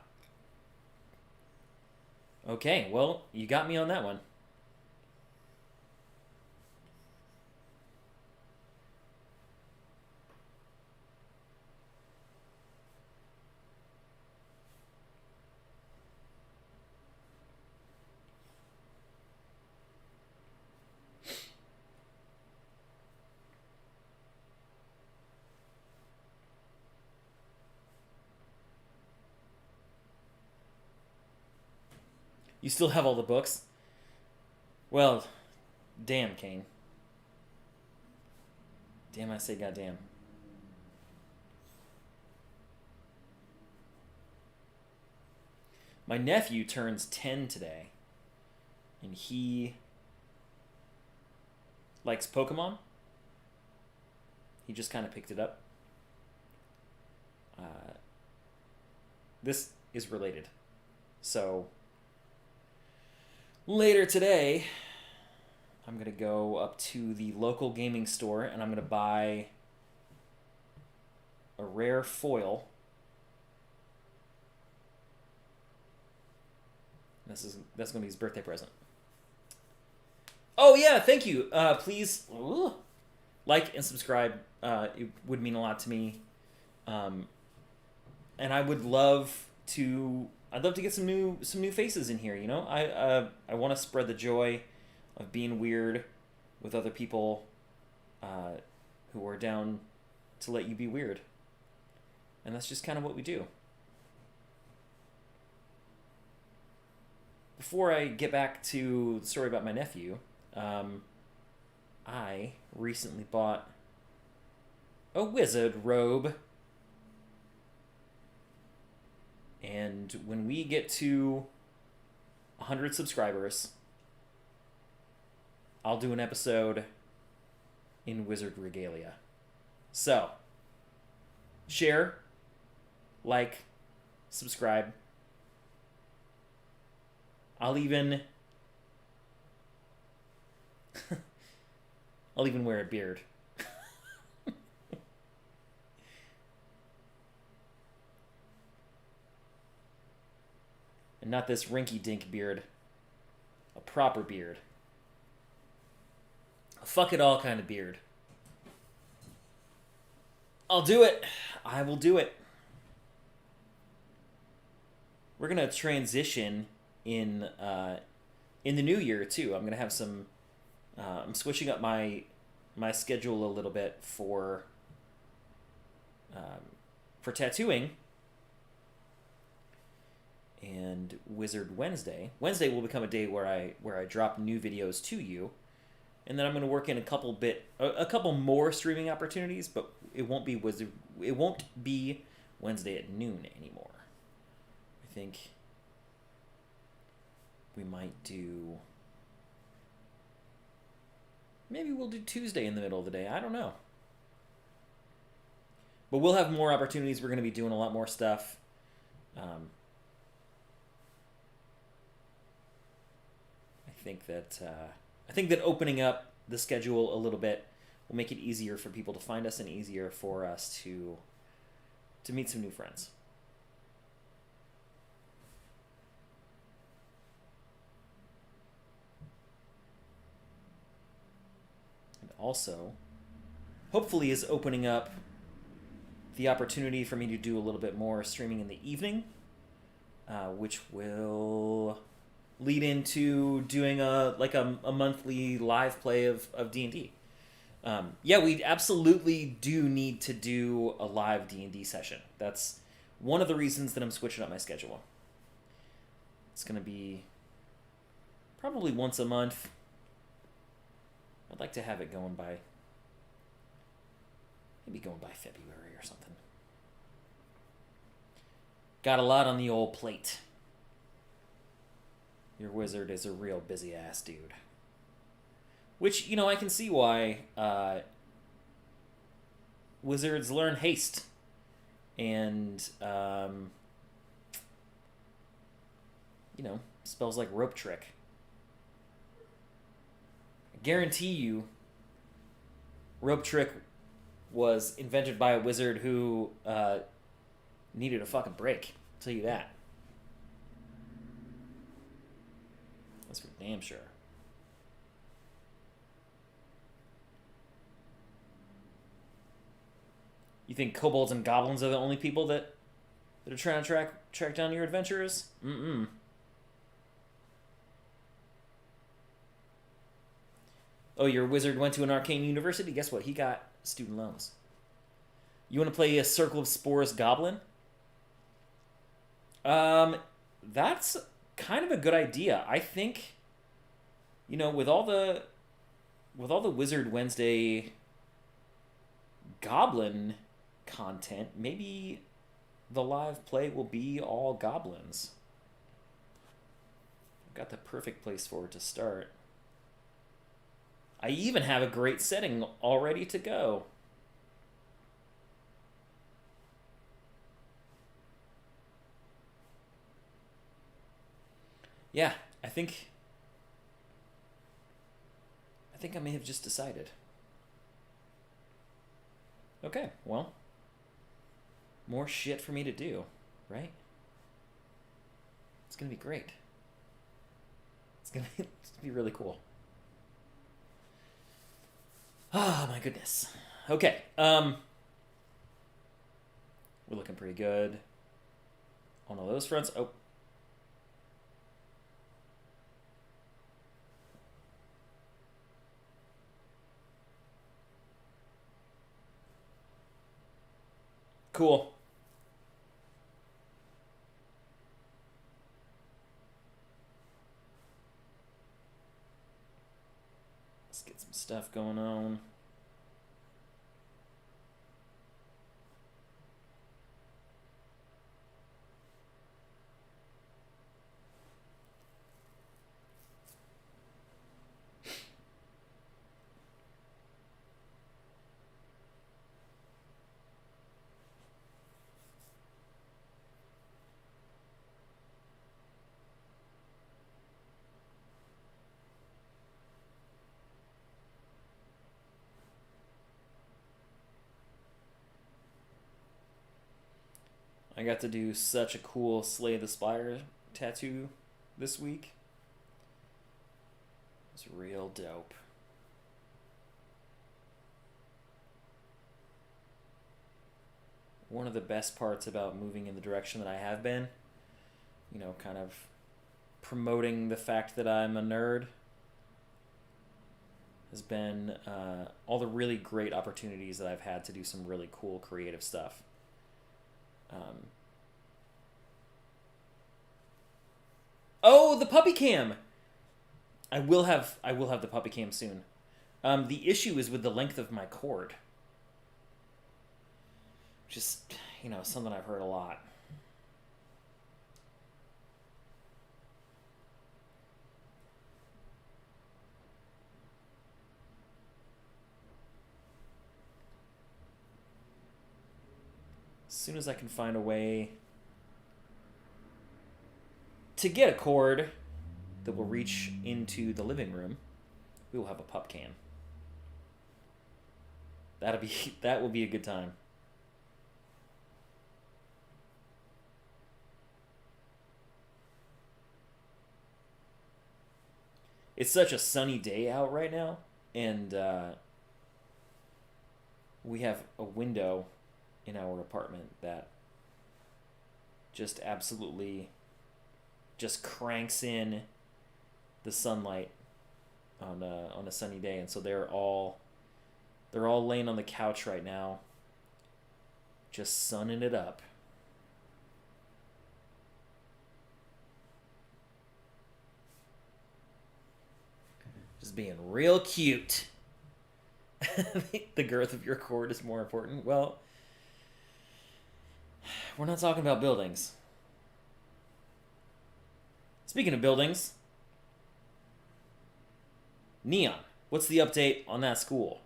A: Okay, well, you got me on that one. You still have all the books? Well, damn, Kane. Damn, I say goddamn. My nephew turns 10 today, and he likes Pokemon. He just kind of picked it up. This is related. So, later today, I'm going to go up to the local gaming store, and I'm going to buy a rare foil. That's going to be his birthday present. Oh, yeah, thank you. Please like and subscribe. It would mean a lot to me. And I would love to... I'd love to get some new faces in here, you know? I want to spread the joy of being weird with other people who are down to let you be weird. And that's just kind of what we do. Before I get back to the story about my nephew, I recently bought a wizard robe. And when we get to 100 subscribers, I'll do an episode in wizard regalia. So, share, like, subscribe. I'll even wear a beard. And not this rinky-dink beard. A proper beard. fuck it all kind of beard. I'll do it. I will do it. We're gonna transition in the new year too. I'm gonna have some. I'm switching up my schedule a little bit for tattooing. And Wizard Wednesday. Wednesday will become a day where I drop new videos to you, and then I'm going to work in a couple more streaming opportunities, but it won't be Wednesday at noon anymore. I think we might do. Maybe we'll do Tuesday in the middle of the day. I don't know. But we'll have more opportunities. We're going to be doing a lot more stuff. I think that opening up the schedule a little bit will make it easier for people to find us and easier for us to meet some new friends. And also, hopefully, is opening up the opportunity for me to do a little bit more streaming in the evening, which will lead into doing a monthly live play of D&D. Yeah, we absolutely do need to do a live D&D session. That's one of the reasons that I'm switching up my schedule. It's going to be probably once a month. I'd like to have it going by February or something. Got a lot on the old plate. Your wizard is a real busy ass dude. Which, I can see why wizards learn haste. And, spells like rope trick. I guarantee you, rope trick was invented by a wizard who needed a fucking break. I'll tell you that. That's for damn sure. You think kobolds and goblins are the only people that are trying to track down your adventurers? Mm-mm. Oh, your wizard went to an arcane university? Guess what? He got student loans. You want to play a Circle of Spores goblin? That's kind of a good idea. I think, with all the Wizard Wednesday goblin content, maybe the live play will be all goblins. I've got the perfect place for it to start. I even have a great setting all ready to go. Yeah, I think I may have just decided. Okay, well, more shit for me to do, right? It's gonna be great. It's gonna be really cool. Oh my goodness. Okay, we're looking pretty good on all those fronts. Oh. Cool. Let's get some stuff going on. I got to do such a cool Slay the Spire tattoo this week. It was real dope. one of the best parts about moving in the direction that I have been, you know, kind of promoting the fact that I'm a nerd, has been all the really great opportunities that I've had to do some really cool creative stuff. Oh, the puppy cam! I will have the puppy cam soon. The issue is with the length of my cord. Just, you know, something I've heard a lot. As soon as I can find a way to get a cord that will reach into the living room, we will have a pup cam. That will be a good time. It's such a sunny day out right now, and we have a window in our apartment that just absolutely just cranks in the sunlight on a sunny day, and so they're all laying on the couch right now, just sunning it up. Just being real cute. The girth of your cord is more important. Well, we're not talking about buildings. Speaking of buildings, Neon, what's the update on that school?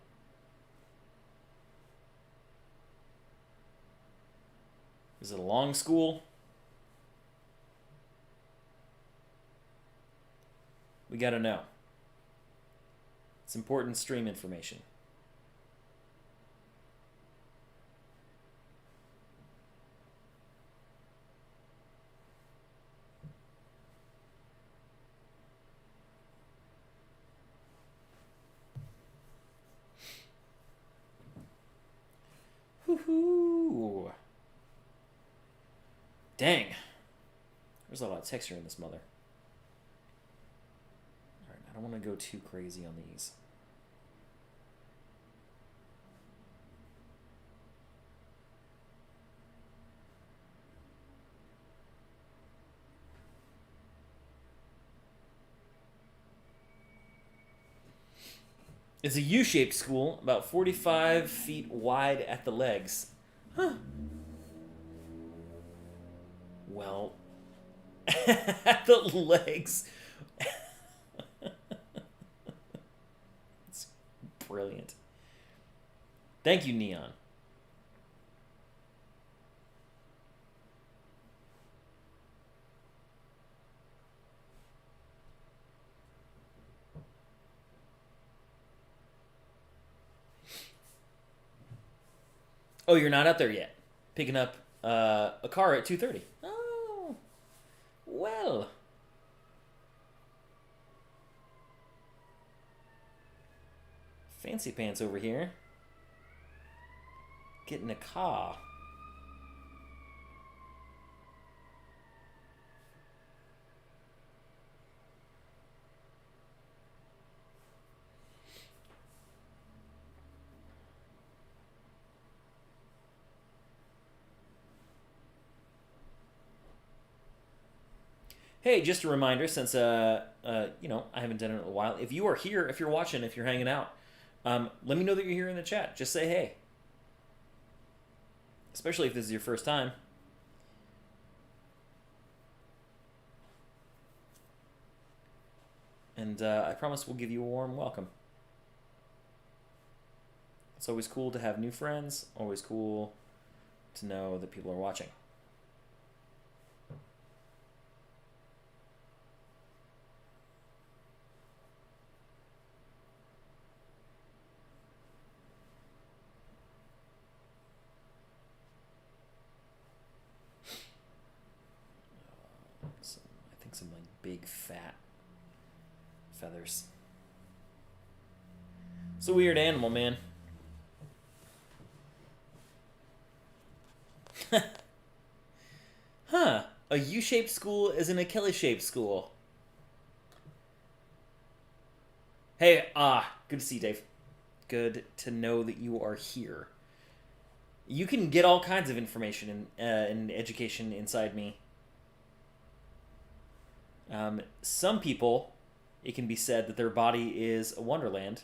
A: Is it a long school? We gotta know. It's important stream information. Woohoo! Dang. There's a lot of texture in this mother. Alright, I don't want to go too crazy on these. It's a U-shaped school, about 45 feet wide at the legs. Huh. Well, at the legs. It's brilliant. Thank you, Neon. Oh, you're not out there yet. Picking up a car at 2:30. Oh, well. Fancy pants over here. Getting a car. Hey, just a reminder, since you know, I haven't done it in a while. If you are here, if you're watching, if you're hanging out, let me know that you're here in the chat. Just say hey. Especially if this is your first time. And I promise we'll give you a warm welcome. It's always cool to have new friends. Always cool to know that people are watching. Some like big fat feathers. It's a weird animal, man. Huh. A U-shaped school is an Achilles-shaped school. Hey, good to see you, Dave. Good to know that you are here. You can get all kinds of information and education inside me. Some people, it can be said that their body is a wonderland.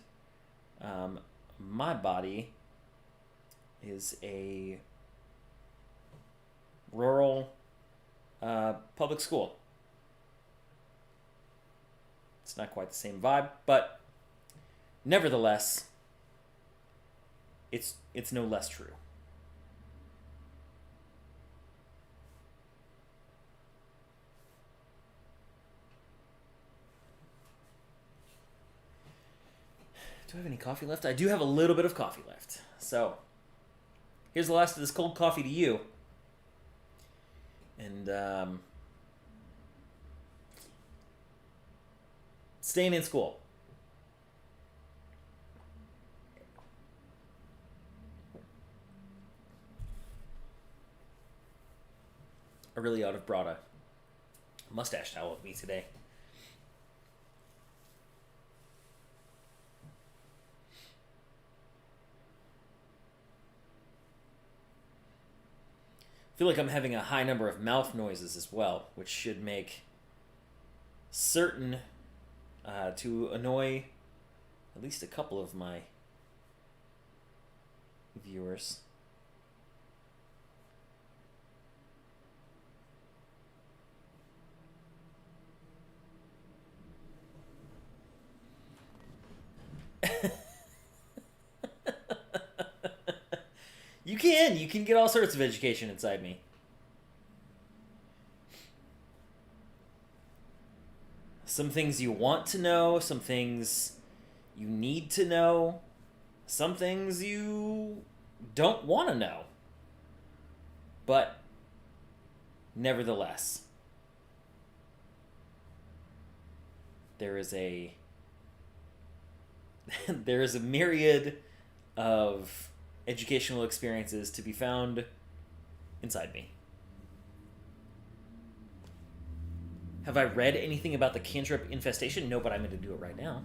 A: My body is a rural public school. It's not quite the same vibe, but nevertheless, it's no less true. Do I have any coffee left? I do have a little bit of coffee left. So, here's the last of this cold coffee to you. And, staying in school. I really ought to have brought a mustache towel with me today. I feel like I'm having a high number of mouth noises as well, which should make certain to annoy at least a couple of my viewers. You can get all sorts of education inside me. Some things you want to know, some things you need to know, some things you don't want to know. But nevertheless, there is a myriad of educational experiences to be found inside me. Have I read anything about the cantrip infestation? No, but I'm going to do it right now.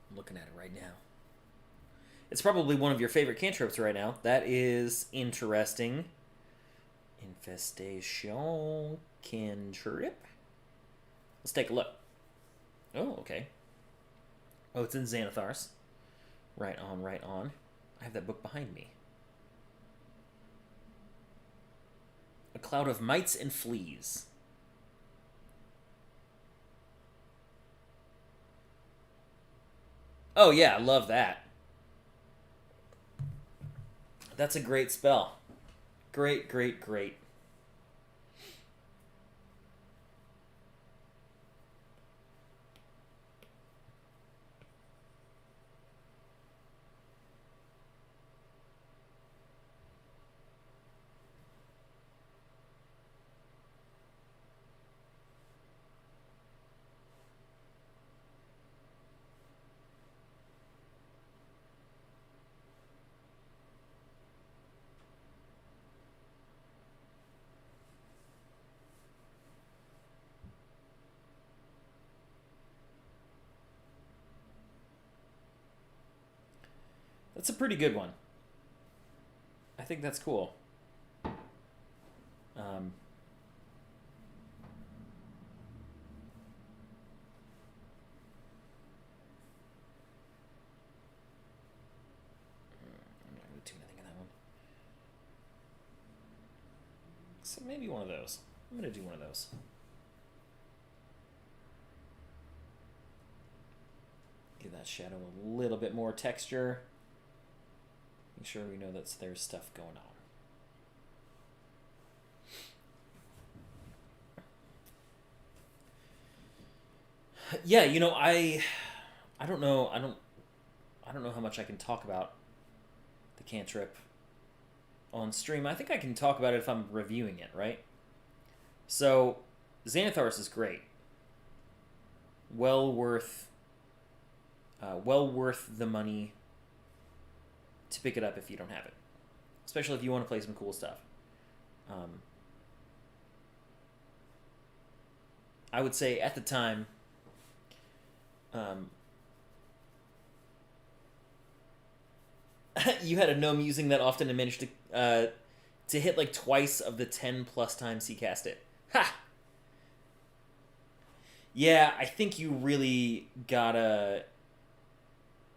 A: I'm looking at it right now. It's probably one of your favorite cantrips right now. That is interesting. Infestation cantrip. Let's take a look. Oh, okay. Oh, it's in Xanathars. Right on, right on. I have that book behind me. A cloud of mites and fleas. Oh yeah, I love that. That's a great spell. Great, great, great. That's a pretty good one. I think that's cool. Um, I'm not going to do anything in that one. So maybe one of those. I'm going to do one of those. Give that shadow a little bit more texture. Make sure we know that there's stuff going on. Yeah, you know, I don't know. I don't know how much I can talk about the cantrip on stream. I think I can talk about it if I'm reviewing it, right? So, Xanathar's is great. Well worth the money to pick it up if you don't have it. Especially if you want to play some cool stuff. I would say at the time, you had a gnome using that often and managed to hit like twice of the 10 plus times he cast it. Ha! Yeah, I think you really gotta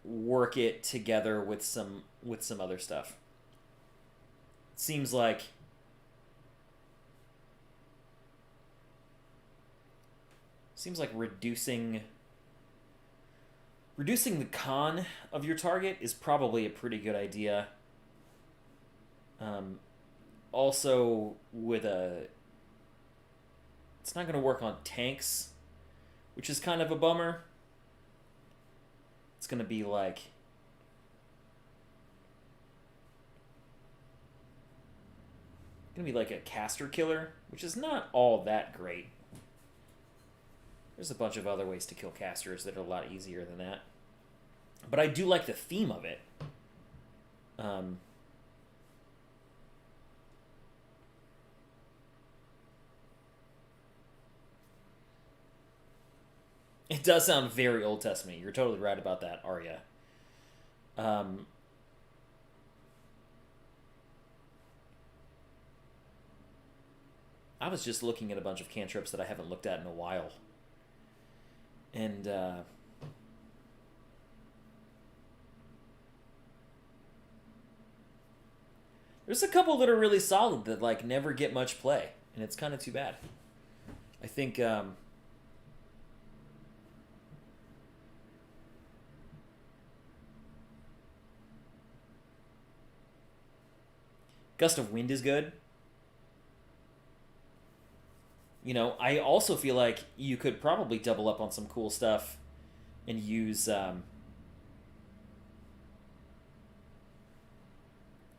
A: work it together with some other stuff. It seems like reducing the con of your target is probably a pretty good idea. Also, it's not going to work on tanks, which is kind of a bummer. It's going to be like a caster killer, which is not all that great. There's a bunch of other ways to kill casters that are a lot easier than that. But I do like the theme of it. It does sound very Old Testament. You're totally right about that, Arya. I was just looking at a bunch of cantrips that I haven't looked at in a while. And, there's a couple that are really solid that, like, never get much play. And it's kind of too bad. I think, Gust of Wind is good. You know, I also feel like you could probably double up on some cool stuff and use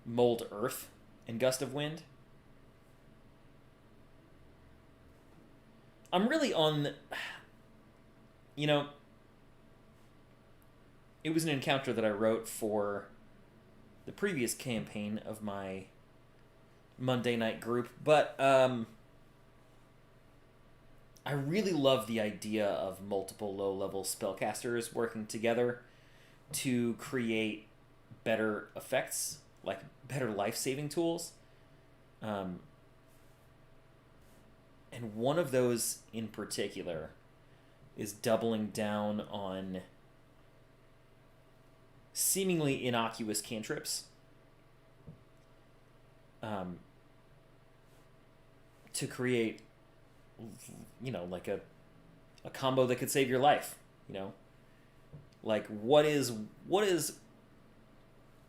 A: Mold Earth and Gust of Wind. I'm really on... You know, it was an encounter that I wrote for the previous campaign of my Monday night group, but I really love the idea of multiple low-level spellcasters working together to create better effects, like better life-saving tools. And one of those in particular is doubling down on seemingly innocuous cantrips to create, you know, like a combo that could save your life, you know? Like, what is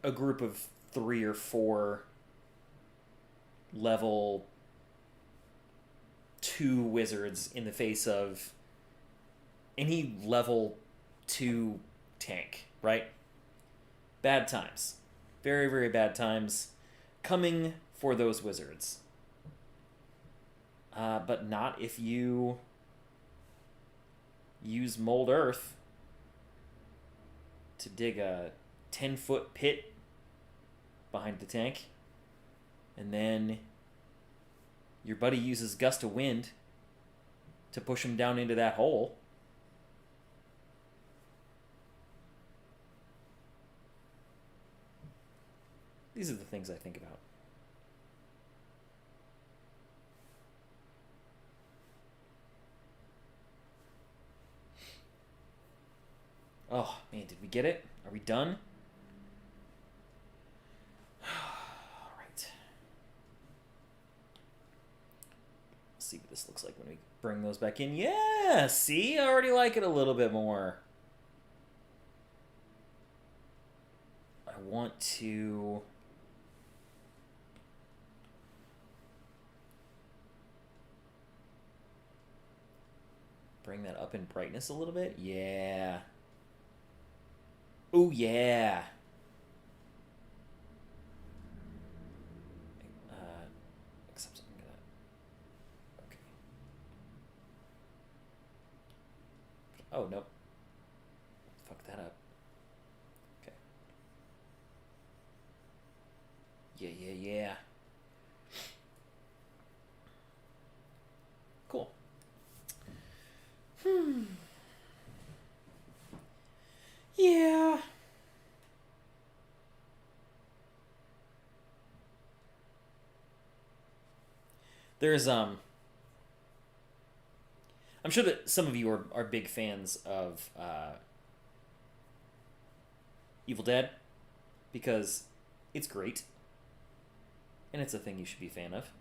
A: a group of 3 or 4 level 2 wizards in the face of any level 2 tank, right? Bad times. Very, very bad times coming for those wizards. But not if you use Mold Earth to dig a 10-foot pit behind the tank, and then your buddy uses Gust of Wind to push him down into that hole. These are the things I think about. Oh, man, did we get it? Are we done? All right. Let's see what this looks like when we bring those back in. Yeah, see? I already like it a little bit more. I want to... bring that up in brightness a little bit. Yeah. Oh, yeah. Except I'm gonna... Okay. Oh, nope. Fuck that up. Okay. Yeah, yeah, yeah. Cool. Yeah. There's I'm sure that some of you are big fans of Evil Dead because it's great and it's a thing you should be a fan of.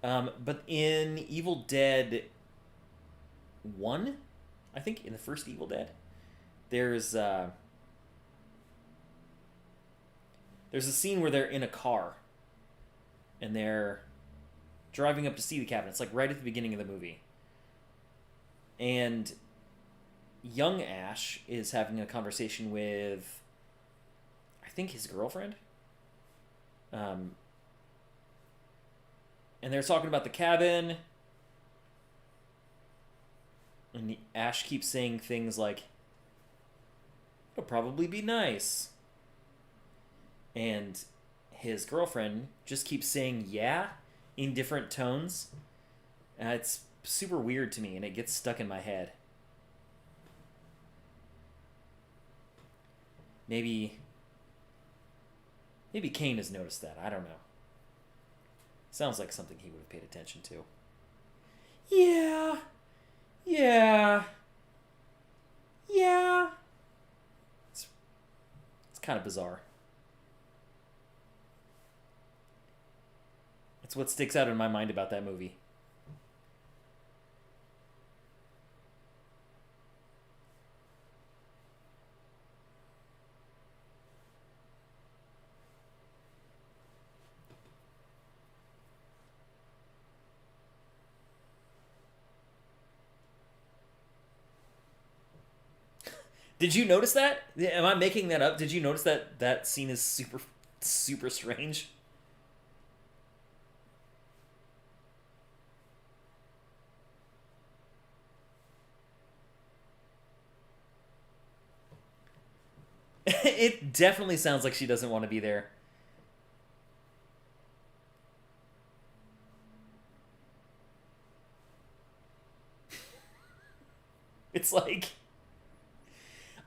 A: But in Evil Dead 1, I think in the first Evil Dead, there's there's a scene where they're in a car and they're driving up to see the cabin. It's like right at the beginning of the movie. And young Ash is having a conversation with, I think, his girlfriend. And they're talking about the cabin. And Ash keeps saying things like, it'll probably be nice. And his girlfriend just keeps saying yeah in different tones. It's super weird to me, and it gets stuck in my head. Maybe Kane has noticed that. I don't know. Sounds like something he would have paid attention to. Yeah. Yeah. Yeah. It's kind of bizarre. It's what sticks out in my mind about that movie. Did you notice that? Am I making that up? Did you notice that that scene is super, super strange? It definitely sounds like she doesn't want to be there. It's like,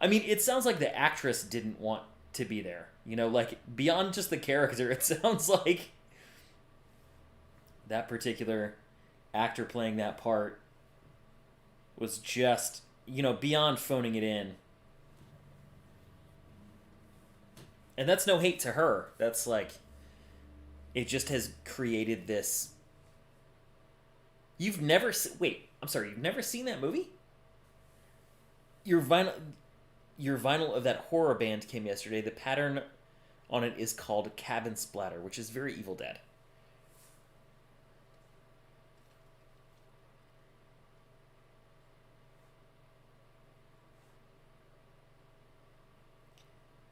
A: I mean, it sounds like the actress didn't want to be there. You know, like beyond just the character, it sounds like that particular actor playing that part was just, beyond phoning it in. And that's no hate to her. That's like, it just has created this. You've never wait. I'm sorry. You've never seen that movie? Your vinyl of that horror band came yesterday. The pattern on it is called Cabin Splatter, which is very Evil Dead.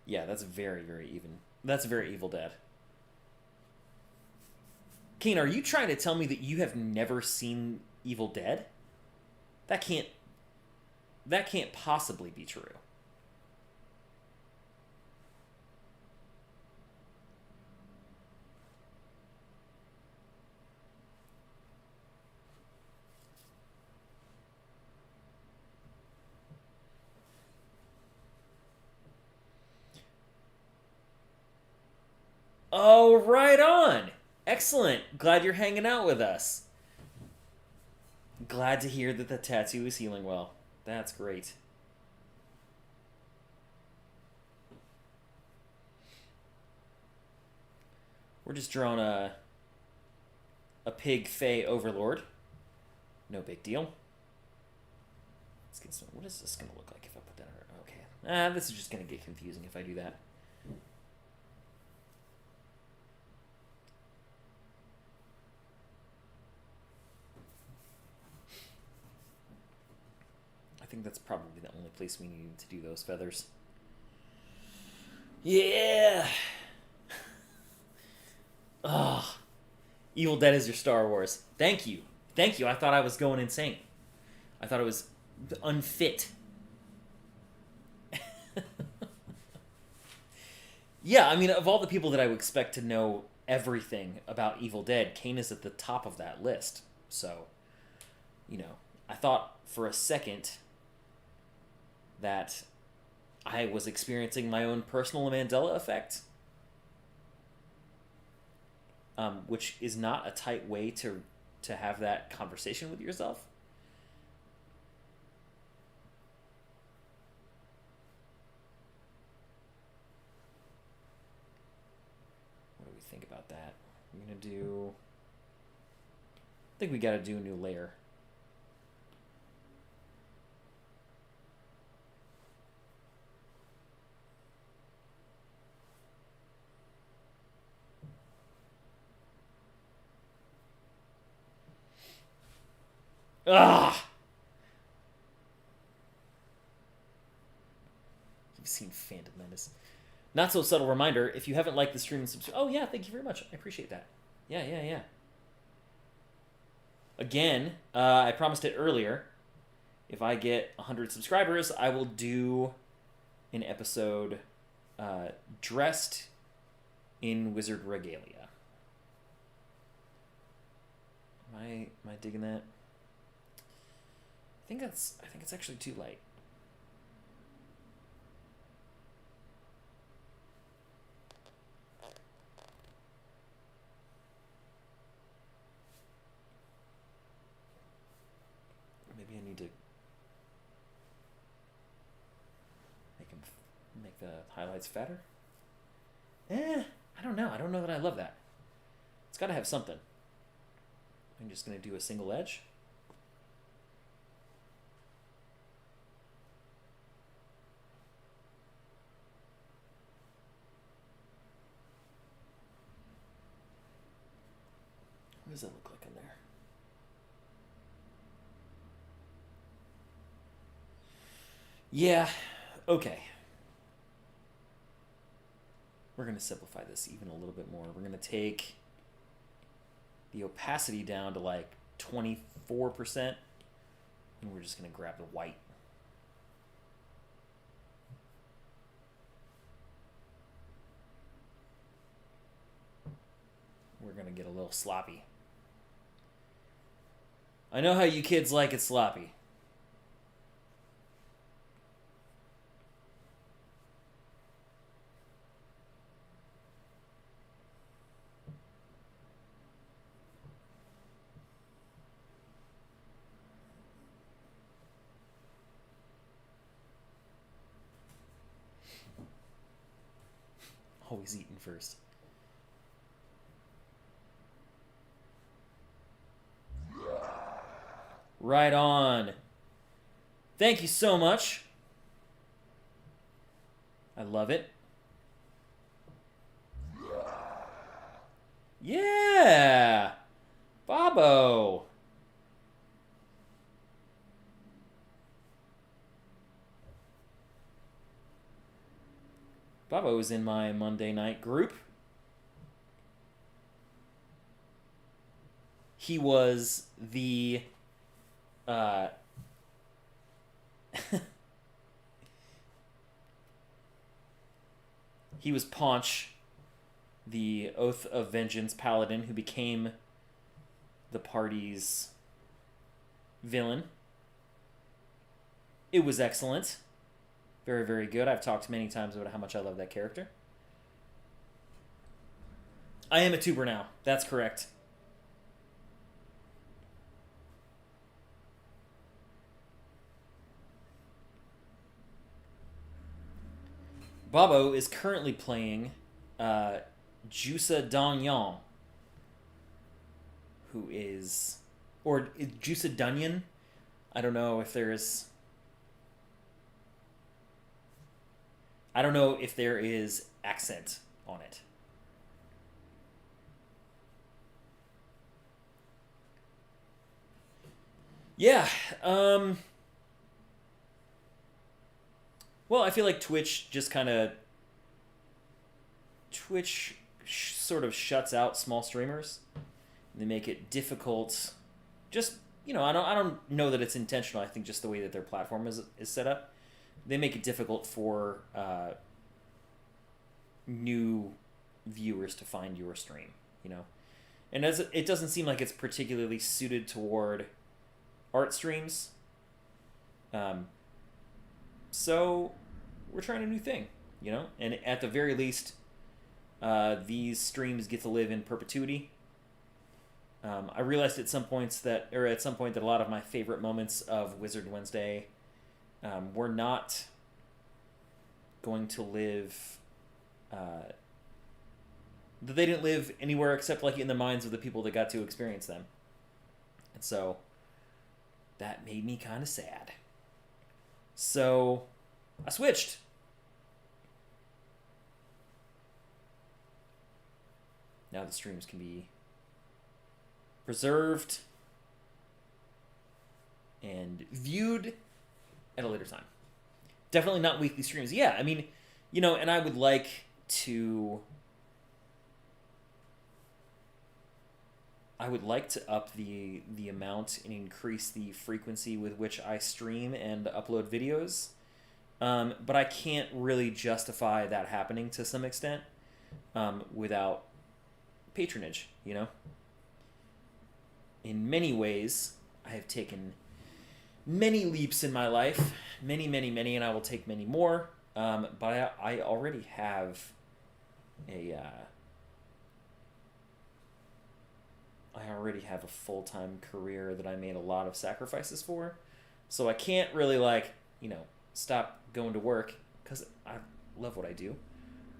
A: Yeah, that's very, very even. That's very Evil Dead. Kane, are you trying to tell me that you have never seen Evil Dead? That can't that can't possibly be true. Oh, right on. Excellent. Glad you're hanging out with us. Glad to hear that the tattoo is healing well. That's great. We're just drawing a pig fey overlord. No big deal. Let's get some. What is this gonna look like if I put that on? Okay. This is just gonna get confusing if I do that. I think that's probably the only place we need to do those feathers. Yeah. Ugh. Evil Dead is your Star Wars. Thank you. Thank you. I thought I was going insane. I thought it was unfit. Yeah, I mean, of all the people that I would expect to know everything about Evil Dead, Kane is at the top of that list. So, I thought for a second that I was experiencing my own personal Mandela effect, which is not a tight way to have that conversation with yourself. What do we think about that? I'm gonna do. I think we got to do a new layer. Ah! You've seen Phantom Menace. Not so subtle reminder, if you haven't liked the stream, oh yeah, thank you very much. I appreciate that. Yeah. Again, I promised it earlier. If I get 100 subscribers, I will do an episode dressed in wizard regalia. Am I digging that? I think it's actually too light. Maybe I need to make the highlights fatter. I don't know. I don't know that I love that. It's got to have something. I'm just going to do a single edge. What does that look like in there? Yeah, okay. We're going to simplify this even a little bit more. We're going to take the opacity down to like 24%, and we're just going to grab the white. We're going to get a little sloppy. I know how you kids like it sloppy. Always eating first. Right on. Thank you so much. I love it. Yeah! Bobo! Bobo is in my Monday night group. He was the he was Paunch, the Oath of Vengeance paladin who became the party's villain. It was excellent. Very, very good. I've talked many times about how much I love that character. I am a tuber now. That's correct. Bobo is currently playing Jusa Danyan, who is... Or Jusa Dunyan? I don't know if there's... I don't know if there is accent on it. Yeah, well, I feel like Twitch just kind of Twitch sort of shuts out small streamers. They make it difficult. Just, I don't know that it's intentional. I think just the way that their platform is set up, they make it difficult for new viewers to find your stream. And as it doesn't seem like it's particularly suited toward art streams. So we're trying a new thing, and at the very least, these streams get to live in perpetuity. I realized at some point that a lot of my favorite moments of Wizard Wednesday were not going to live. That they didn't live anywhere except like in the minds of the people that got to experience them, and so that made me kind of sad. So I switched. Now the streams can be preserved and viewed at a later time. Definitely not weekly streams. Yeah, I mean, and I would like to up the amount and increase the frequency with which I stream and upload videos. But I can't really justify that happening to some extent without patronage, In many ways, I have taken many leaps in my life, many, and I will take many more. But I already have a full-time career that I made a lot of sacrifices for. So I can't really stop going to work because I love what I do.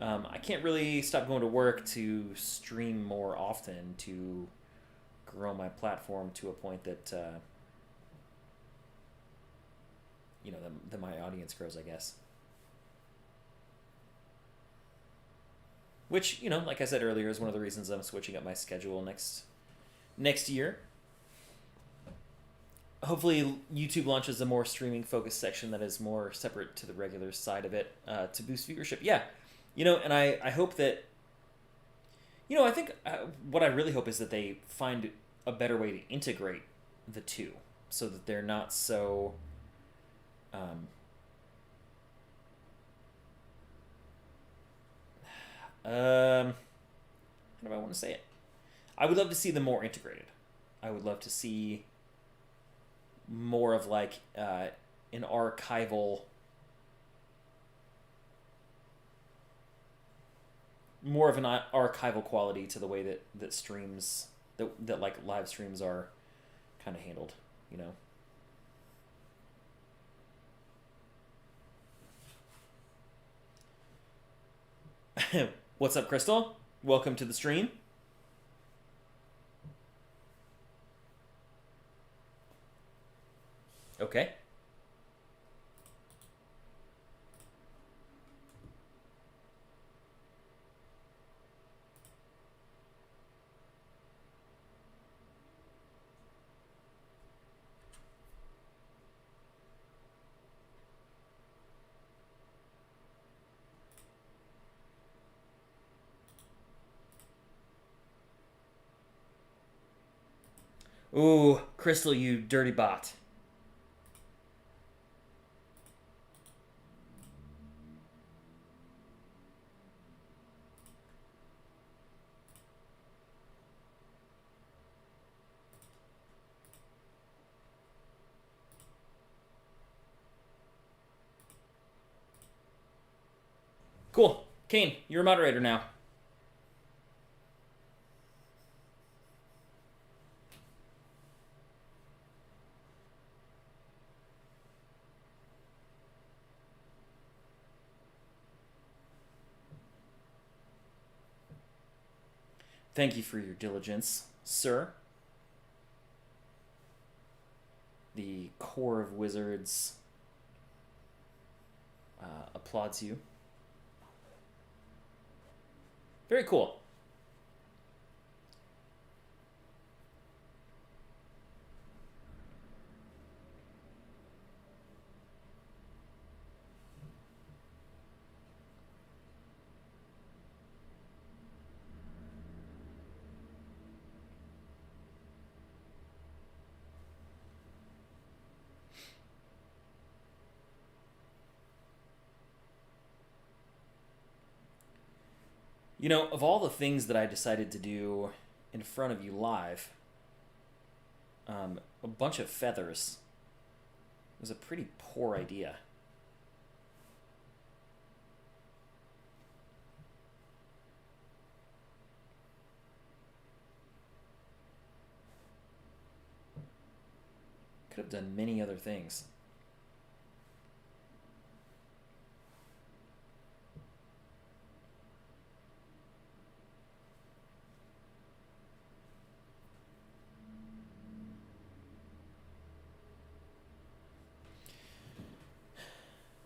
A: I can't really stop going to work to stream more often to grow my platform to a point that that my audience grows, I guess. Which, like I said earlier, is one of the reasons I'm switching up my schedule next year. Hopefully YouTube launches a more streaming focused section that is more separate to the regular side of it to boost viewership. Yeah, and I hope that, I think what I really hope is that they find a better way to integrate the two so that they're not so how do I want to say it? I would love to see them more integrated. I would love to see more of an archival, more of an archival quality to the way that streams that live streams are kind of handled, What's up, Crystal? Welcome to the stream. Okay. Ooh, Crystal, you dirty bot. Cool. Kane, you're a moderator now. Thank you for your diligence, sir. The core of Wizards applauds you. Very cool. You know, of all the things that I decided to do in front of you live, a bunch of feathers was a pretty poor idea. Could have done many other things.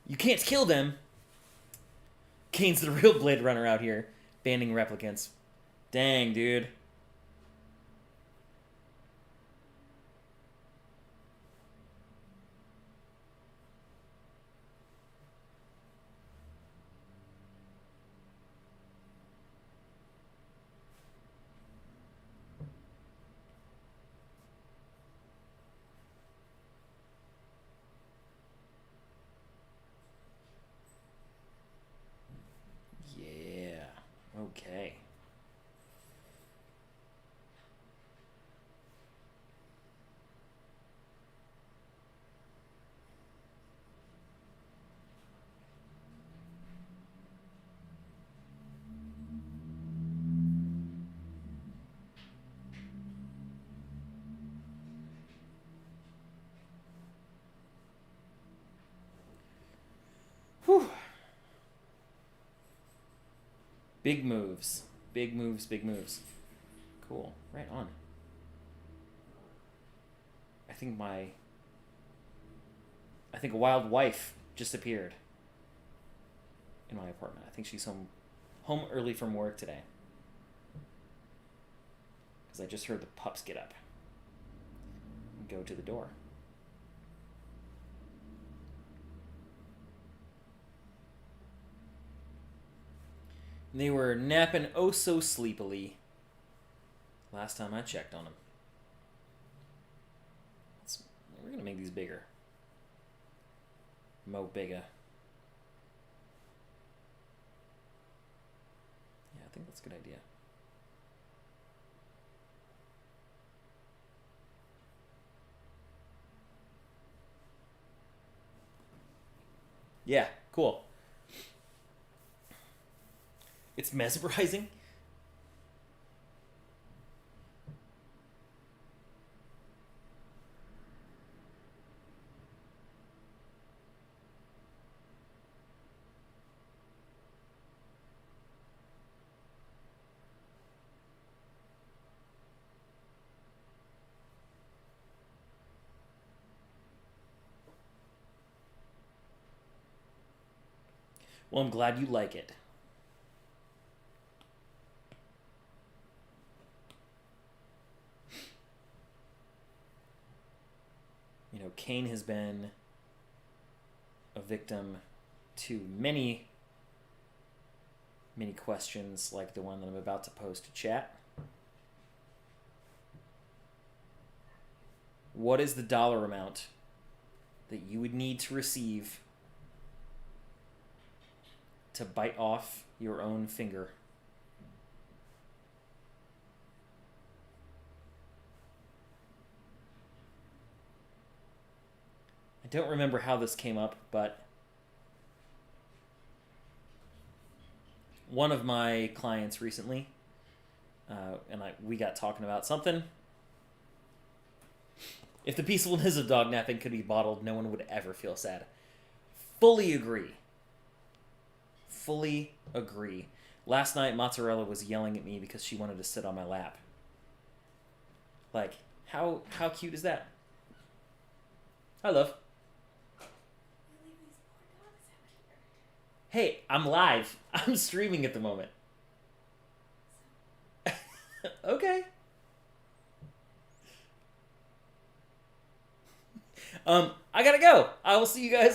A: You can't kill them. Kane's the real Blade Runner out here, banning replicants. Dang, dude. Yeah. Okay. Whew. Big moves. Big moves, big moves. Cool. Right on. I think a wild wife just appeared in my apartment. I think she's home early from work today. Because I just heard the pups get up and go to the door. They were napping oh so sleepily last time I checked on them. We're going to make these bigger. Mo bigger. Yeah, I think that's a good idea. Yeah, cool. It's mesmerizing. Well, I'm glad you like it. You know, Kane has been a victim to many, many questions like the one that I'm about to post to chat. What is the dollar amount that you would need to receive to bite off your own finger? I don't remember how this came up, but one of my clients recently, we got talking about something. If the peacefulness of dog napping could be bottled, no one would ever feel sad. Fully agree. Fully agree. Last night, Mozzarella was yelling at me because she wanted to sit on my lap. Like, how cute is that? Hi, love. Hey, I'm live. I'm streaming at the moment. Okay. I gotta go. I will see you guys